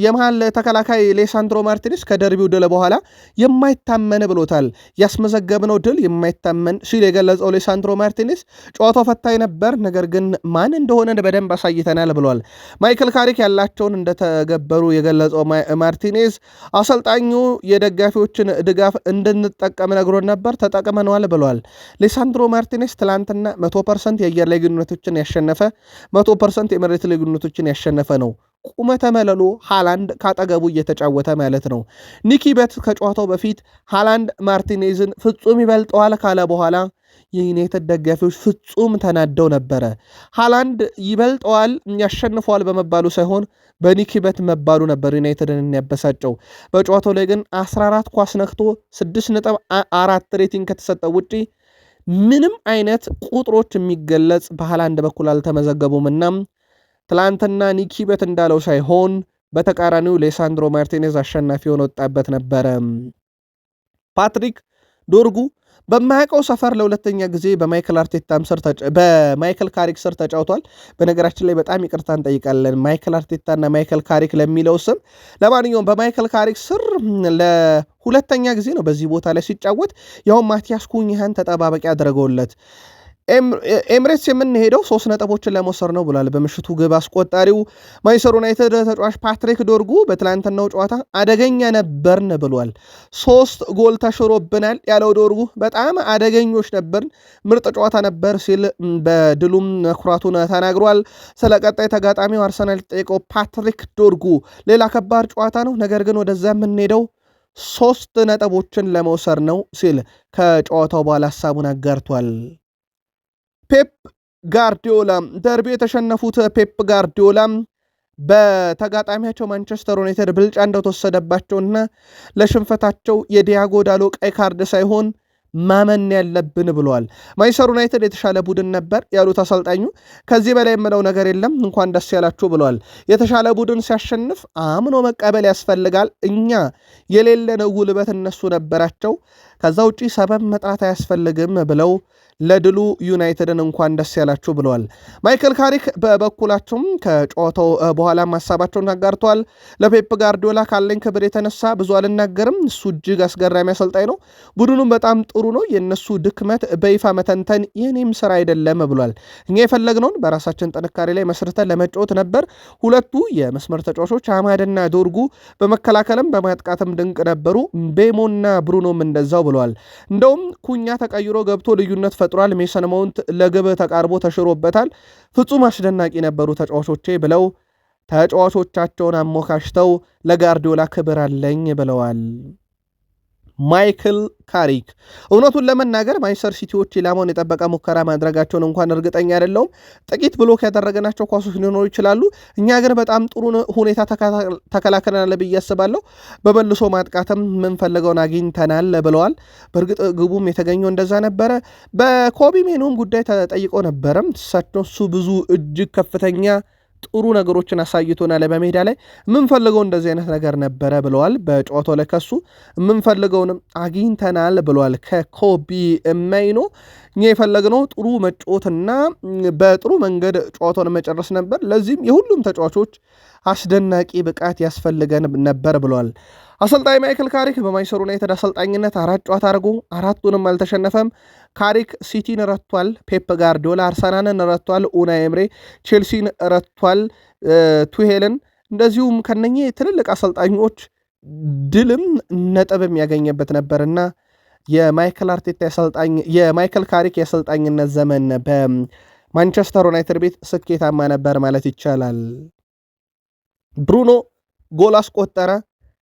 የመሃል ተከላካይ ሌሳንድሮ ማርቲኔስ ከደርቢው ድል በኋላ የማይታመን ብሎታል። ያስመዘገብነው ድል የማይታመን ሲል የገለጸው ሌሳንድሮ ማርቲኔስ ጨዋታው ፈታኝ ነበር፣ ነገር ግን ማን እንደሆነ በደንብ አሳይተናል ብሏል። ማይክል ካሪክ ያላቸውን እንደተገበሩ የገለጸው ማርቲኔስ አሰልጣኙ የደጋፊዎችን ድጋፍ እንድንጠቀም ነግሮን ነበር፣ ተጠቅመነዋል ብሏል። ሌሳንድሮ ማርቲኔስ ትላንትና 100% የአየር ላይ ግንኙነቶችን ያሸነፈ 100% የመሬት ላይ ግንኙነቶችን ያሸነፈ ነው። ቁመተ መለሎ ሃላንድ ካጠገቡ እየተጫወተ ማለት ነው። ኒኪ በት ከጨዋታው በፊት ሃላንድ ማርቲኔዝን ፍጹም ይበልጠዋል ካለ በኋላ የዩናይትድ ደጋፊዎች ፍጹም ተናደው ነበረ። ሃላንድ ይበልጠዋል ያሸንፈዋል በመባሉ ሳይሆን በኒኪ በት መባሉ ነበር ዩናይትድን ያበሳጨው። በጨዋታው ላይ ግን 14 ኳስ ነክቶ 6.4 ሬቲንግ ከተሰጠው ውጪ ምንም አይነት ቁጥሮች የሚገለጽ በሃላንድ በኩል አልተመዘገቡምና ትላንትና ኒኪ በት እንዳለው ሳይሆን በተቃራኒው ሌሳንድሮ ማርቲኔዝ አሸናፊ ሆኖ ወጣበት ነበረ። ፓትሪክ ዶርጉ በማያውቀው ሰፈር ለሁለተኛ ጊዜ በማይክል ካሪክ ስር ተጫውቷል። በነገራችን ላይ በጣም ይቅርታ እንጠይቃለን ማይክል አርቴታና ማይክል ካሪክ ለሚለው ስም። ለማንኛውም በማይክል ካሪክ ስር ለሁለተኛ ጊዜ ነው በዚህ ቦታ ላይ ሲጫወት። ያውም ማቲያስ ኩኝሃን ተጠባባቂ አድርገውለት ኤምሬትስ የምንሄደው 3 ነጥቦችን ለመውሰድ ነው ብሏል። በምሽቱ ግብ አስቆጣሪው ማንቸስተር ዩናይትድ ተጫዋች ፓትሪክ ዶርጉ በትላንትናው ጨዋታ አደገኛ ነበርን ብሏል። 3 ጎል ተሽሮብናል ያለው ዶርጉ በጣም አደገኞች ነበርን፣ ምርጥ ጨዋታ ነበር ሲል በድሉም መኩራቱን ተናግሯል። ስለ ቀጣይ ተጋጣሚው አርሰናል ጠይቀው ፓትሪክ ዶርጉ ሌላ ከባድ ጨዋታ ነው፣ ነገር ግን ወደዛ የምንሄደው 3 ነጥቦችን ለመውሰድ ነው ሲል ከጨዋታው በኋላ ሀሳቡን አጋርቷል። ፔፕ ጋርዲዮላ ደርቢ የተሸነፉት ፔፕ ጋርዲዮላ በተጋጣሚያቸው ማንቸስተር ዩናይትድ ብልጫ እንደተወሰደባቸውና ለሽንፈታቸው የዲያጎ ዳሎ ቀይ ካርድ ሳይሆን ማመን ያለብን ብለዋል። ማንቸስተር ዩናይትድ የተሻለ ቡድን ነበር ያሉት አሰልጣኙ ከዚህ በላይ የምለው ነገር የለም እንኳን ደስ ያላችሁ ብለዋል። የተሻለ ቡድን ሲያሸንፍ አምኖ መቀበል ያስፈልጋል። እኛ የሌለን ጉልበት እነሱ ነበራቸው። ከዛ ውጪ ሰበብ መጥራት አያስፈልግም ብለው ለድሉ ዩናይትድን እንኳን ደስ ያላችሁ ብለዋል። ማይክል ካሪክ በበኩላቸውም ከጨዋታው በኋላ ሀሳባቸውን አጋርተዋል። ለፔፕ ጋርዲዮላ ካለኝ ክብር የተነሳ ብዙ አልናገርም። እሱ እጅግ አስገራሚ አሰልጣኝ ነው። ቡድኑም በጣም ጥሩ ነው። የእነሱ ድክመት በይፋ መተንተን የኔም ስራ አይደለም ብሏል። እኛ የፈለግነውን በራሳችን ጥንካሬ ላይ መስርተን ለመጫወት ነበር። ሁለቱ የመስመር ተጫዋቾች አማድና ዶርጉ በመከላከልም በማጥቃትም ድንቅ ነበሩ። ቤሞና ብሩኖም እንደዛው ብለዋል። እንደውም ኩኛ ተቀይሮ ገብቶ ልዩነት ፈጥሯል። ሜሰን ማውንት ለግብ ተቃርቦ ተሽሮበታል። ፍጹም አስደናቂ ነበሩ ተጫዋቾቼ ብለው ተጫዋቾቻቸውን አሞካሽተው ለጋርዲዮላ ክብር አለኝ ብለዋል። ማይክል ካሪክ እውነቱን ለመናገር ማንቸስተር ሲቲዎች ኢላማውን የጠበቀ ሙከራ ማድረጋቸውን እንኳን እርግጠኛ አይደለሁም። ጥቂት ብሎክ ያደረገናቸው ኳሶች ሊኖሩ ይችላሉ። እኛ ግን በጣም ጥሩ ሁኔታ ተከላክለናል ብዬ አስባለሁ። በመልሶ ማጥቃትም የምንፈልገውን አግኝተናል ብለዋል። በእርግጥ ግቡም የተገኘው እንደዛ ነበረ። በኮቢ ሜኖም ጉዳይ ተጠይቆ ነበረም። እሱ ብዙ እጅግ ከፍተኛ ጥሩ ነገሮችን አሳይቶናል። በሜዳ ላይ የምንፈልገው እንደዚህ አይነት ነገር ነበረ ብለዋል። በጨዋታው ላይ ከሱ የምንፈልገውንም አግኝተናል ብለዋል። ከኮቢ ሜይኖ እኛ የፈለግነው ጥሩ መጫወትና በጥሩ መንገድ ጨዋታውን መጨረስ ነበር። ለዚህም የሁሉም ተጫዋቾች አስደናቂ ብቃት ያስፈልገን ነበር ብለዋል። አሰልጣኝ ማይክል ካሪክ በማንቸስተር ዩናይትድ አሰልጣኝነት 4 ጨዋታ አድርጎ 4ቱንም አልተሸነፈም። ካሪክ ሲቲን ረቷል፣ ፔፕ ጋርዲዮላ አርሰናልን ረቷል፣ ኡናይ ኤምሬ ቼልሲን ረቷል፣ ቱሄልን እንደዚሁም ከነኚህ ትልልቅ አሰልጣኞች ድልም ነጥብም ያገኘበት ነበርና የማይክል ካሪክ የአሰልጣኝነት ዘመን በማንቸስተር ዩናይትድ ቤት ስኬታማ ነበር ማለት ይቻላል። ብሩኖ ጎል አስቆጠረ፣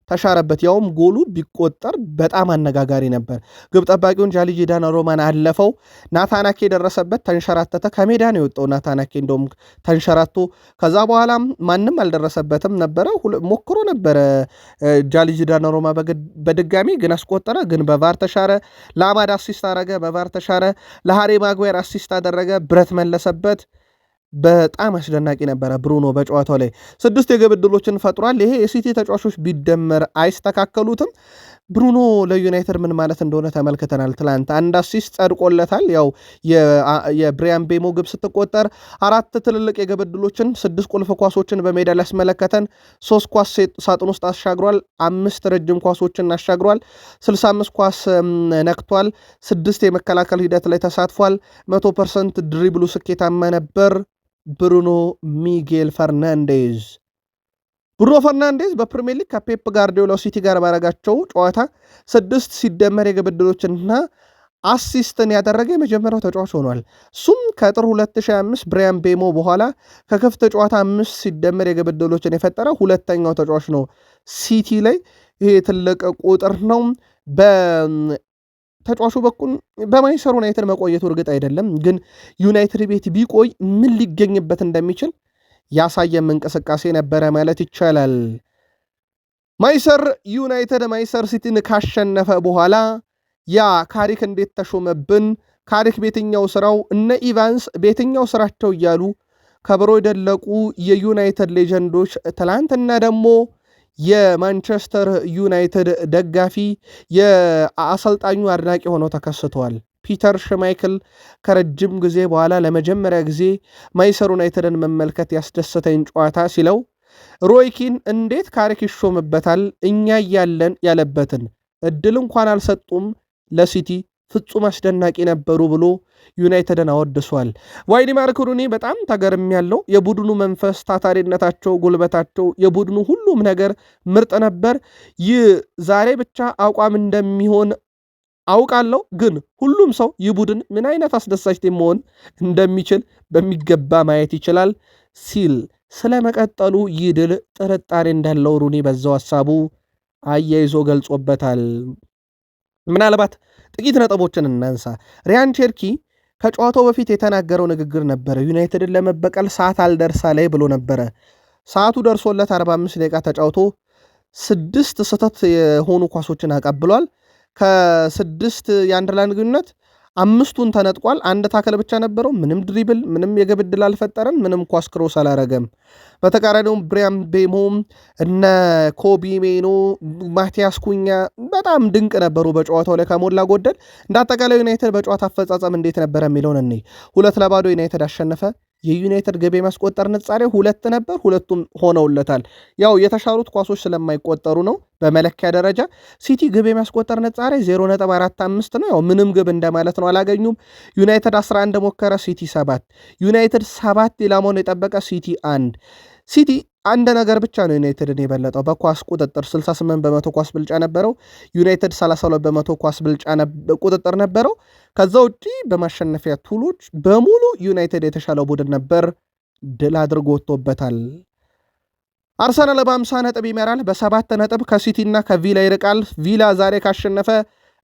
ተሻረበት። ያውም ጎሉ ቢቆጠር በጣም አነጋጋሪ ነበር። ግብ ጠባቂውን ጃሊጂ ዳናሮማን አለፈው። ናታናኬ ደረሰበት፣ ተንሸራተተ። ከሜዳ ነው የወጣው ናታናኬ እንደውም ተንሸራቶ። ከዛ በኋላ ማንም አልደረሰበትም ነበረ። ሞክሮ ነበረ ጃሊጂ ዳናሮማ በድጋሚ ግን አስቆጠረ። ግን በቫር ተሻረ። ለአማድ አሲስት አረገ፣ በቫር ተሻረ። ለሃሪ ማግዌር አሲስት አደረገ፣ ብረት መለሰበት። በጣም አስደናቂ ነበረ። ብሩኖ በጨዋታው ላይ 6 የግብ ዕድሎችን ፈጥሯል። ይሄ የሲቲ ተጫዋቾች ቢደመር አይስተካከሉትም። ብሩኖ ለዩናይትድ ምን ማለት እንደሆነ ተመልክተናል። ትላንት 1 አሲስት ጸድቆለታል። ያው የብሪያን ቤሞ ግብ ስትቆጠር 4 ትልልቅ የግብ ዕድሎችን 6 ቁልፍ ኳሶችን በሜዳ ላይ ያስመለከተን። 3 ኳስ ሳጥን ውስጥ አሻግሯል። 5 ረጅም ኳሶችን አሻግሯል። 65 ኳስ ነክቷል። 6 የመከላከል ሂደት ላይ ተሳትፏል። 100% ድሪብሉ ስኬታማ ነበር። ብሩኖ ሚጌል ፈርናንዴዝ በፕሪሚየር ሊግ ከፔፕ ጋርዲዮላ ሲቲ ጋር ባረጋቸው ጨዋታ 6 ሲደመር የግብ ዕድሎችንና አሲስትን ያደረገ የመጀመሪያው ተጫዋች ሆኗል። እሱም ከጥር 2025 ብሪያን ቤሞ በኋላ ከክፍት ጨዋታ 5 ሲደመር የግብ ዕድሎችን የፈጠረ ሁለተኛው ተጫዋች ነው ሲቲ ላይ። ይሄ ትልቅ ቁጥር ነው። ተጫዋቹ በኩል በማንቸስተር ዩናይትድ መቆየቱ እርግጥ አይደለም፣ ግን ዩናይትድ ቤት ቢቆይ ምን ሊገኝበት እንደሚችል ያሳየም እንቅስቃሴ ነበረ ማለት ይቻላል። ማንቸስተር ዩናይትድ ማንቸስተር ሲቲን ካሸነፈ በኋላ ያ ካሪክ እንዴት ተሾመብን፣ ካሪክ ቤትኛው ስራው፣ እነ ኢቫንስ ቤትኛው ስራቸው እያሉ ከበሮ የደለቁ የዩናይትድ ሌጀንዶች ትላንትና ደግሞ የማንቸስተር ዩናይትድ ደጋፊ የአሰልጣኙ አድናቂ ሆነው ተከስተዋል። ፒተር ሽማይክል ከረጅም ጊዜ በኋላ ለመጀመሪያ ጊዜ ማንቸስተር ዩናይትድን መመልከት ያስደሰተኝ ጨዋታ ሲለው፣ ሮይኪን እንዴት ካሪክ ይሾምበታል? እኛ እያለን ያለበትን እድል እንኳን አልሰጡም ለሲቲ ፍጹም አስደናቂ ነበሩ ብሎ ዩናይትድን አወድሷል። ዋይሊማር ሩኒ በጣም ተገርም ያለው የቡድኑ መንፈስ፣ ታታሪነታቸው፣ ጉልበታቸው፣ የቡድኑ ሁሉም ነገር ምርጥ ነበር። ይህ ዛሬ ብቻ አቋም እንደሚሆን አውቃለሁ፣ ግን ሁሉም ሰው ይህ ቡድን ምን አይነት አስደሳች ቲም መሆን እንደሚችል በሚገባ ማየት ይችላል ሲል ስለመቀጠሉ ይህ ድል ጥርጣሬ እንዳለው ሩኒ በዛው ሐሳቡ አያይዞ ገልጾበታል። ምናልባት ጥቂት ነጥቦችን እናንሳ። ሪያን ቼርኪ ከጨዋታው በፊት የተናገረው ንግግር ነበረ። ዩናይትድን ለመበቀል ሰዓት አልደርሳ ላይ ብሎ ነበረ። ሰዓቱ ደርሶለት 45 ደቂቃ ተጫውቶ 6 ስህተት የሆኑ ኳሶችን አቀብሏል። ከ6 የአንድ ለአንድ ግንኙነት 5ቱን ተነጥቋል። አንድ ታከል ብቻ ነበረው። ምንም ድሪብል፣ ምንም የግብ ዕድል አልፈጠረም። ምንም ኳስ ክሮስ አላረገም። በተቃራኒውም ብሪያም ቤሞ፣ እነ ኮቢ ሜኖ፣ ማቲያስ ኩኛ በጣም ድንቅ ነበሩ በጨዋታው ላይ ከሞላ ጎደል። እንደ አጠቃላይ ዩናይትድ በጨዋታ አፈጻጸም እንዴት ነበረ የሚለውን እኔ 2-0 ዩናይትድ አሸነፈ። የዩናይትድ ግብ የማስቆጠር ንጻሬ 2 ነበር፣ ሁለቱም ሆነውለታል። ያው የተሻሩት ኳሶች ስለማይቆጠሩ ነው በመለኪያ ደረጃ። ሲቲ ግብ የማስቆጠር ንጻሬ 0.45 ነው። ያው ምንም ግብ እንደማለት ነው፣ አላገኙም። ዩናይትድ 11 ሞከረ፣ ሲቲ 7። ዩናይትድ 7 ኢላማውን የጠበቀ ሲቲ 1። ሲቲ አንድ ነገር ብቻ ነው ዩናይትድን የበለጠው በኳስ ቁጥጥር 68 በመቶ ኳስ ብልጫ ነበረው። ዩናይትድ 32 በመቶ ኳስ ብልጫ ቁጥጥር ነበረው። ከዛ ውጪ በማሸነፊያ ቱሎች በሙሉ ዩናይትድ የተሻለው ቡድን ነበር። ድል አድርጎ ወጥቶበታል። አርሰናል በ50 ነጥብ ይመራል። በ7 ነጥብ ከሲቲ እና ከቪላ ይርቃል። ቪላ ዛሬ ካሸነፈ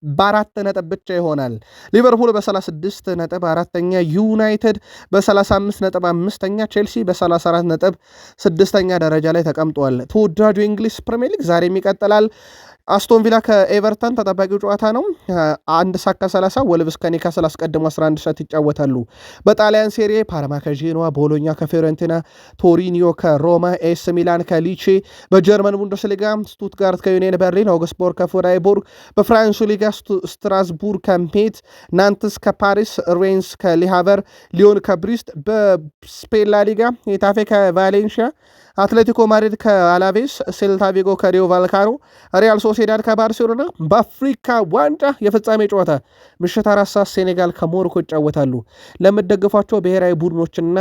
በ4 ነጥብ ብቻ ይሆናል። ሊቨርፑል በ36 ነጥብ አራተኛ፣ ዩናይትድ በ35 ነጥብ አምስተኛ፣ ቼልሲ በ34 ነጥብ ስድስተኛ ደረጃ ላይ ተቀምጧል። ተወዳጁ የእንግሊዝ ፕሪሚየር ሊግ ዛሬም ይቀጥላል። አስቶን ቪላ ከኤቨርተን ተጠባቂው ጨዋታ ነው። 1:30 ወልቭስ ከኒካስል አስቀድሞ 11 ሰዓት ይጫወታሉ። በጣሊያን ሴሪ ፓርማ ከጄኖዋ፣ ቦሎኛ ከፊዮረንቲና፣ ቶሪኒዮ ከሮማ፣ ኤስ ሚላን ከሊቼ። በጀርመን ቡንደስሊጋ ስቱትጋርት ከዩኒየን በርሊን፣ አውግስቦርግ ከፍራይቡርግ። በፍራንሱ ሊጋ ስትራስቡርግ ከሜት፣ ናንትስ ከፓሪስ፣ ሬንስ ከሊሃቨር፣ ሊዮን ከብሪስት። በስፔን ላ ሊጋ ሄታፌ ከቫሌንሺያ፣ አትሌቲኮ ማድሪድ ከአላቬስ፣ ሴልታ ቪጎ ከሪዮ ቫልካኖ፣ ሪያል ሶሴዳድ ከባርሴሎና። በአፍሪካ ዋንጫ የፍጻሜ ጨዋታ ምሽት 4 ሰዓት ሴኔጋል ከሞሮኮ ይጫወታሉ። ለምትደግፏቸው ብሔራዊ ቡድኖችና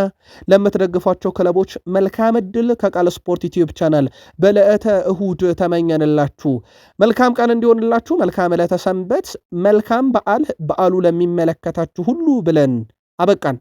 ለምትደግፏቸው ክለቦች መልካም ዕድል ከቃል ስፖርት ዩቲዩብ ቻናል በዕለተ እሁድ ተመኘንላችሁ። መልካም ቀን እንዲሆንላችሁ፣ መልካም ዕለተ ሰንበት፣ መልካም በዓል። በዓሉ ለሚመለከታችሁ ሁሉ ብለን አበቃን።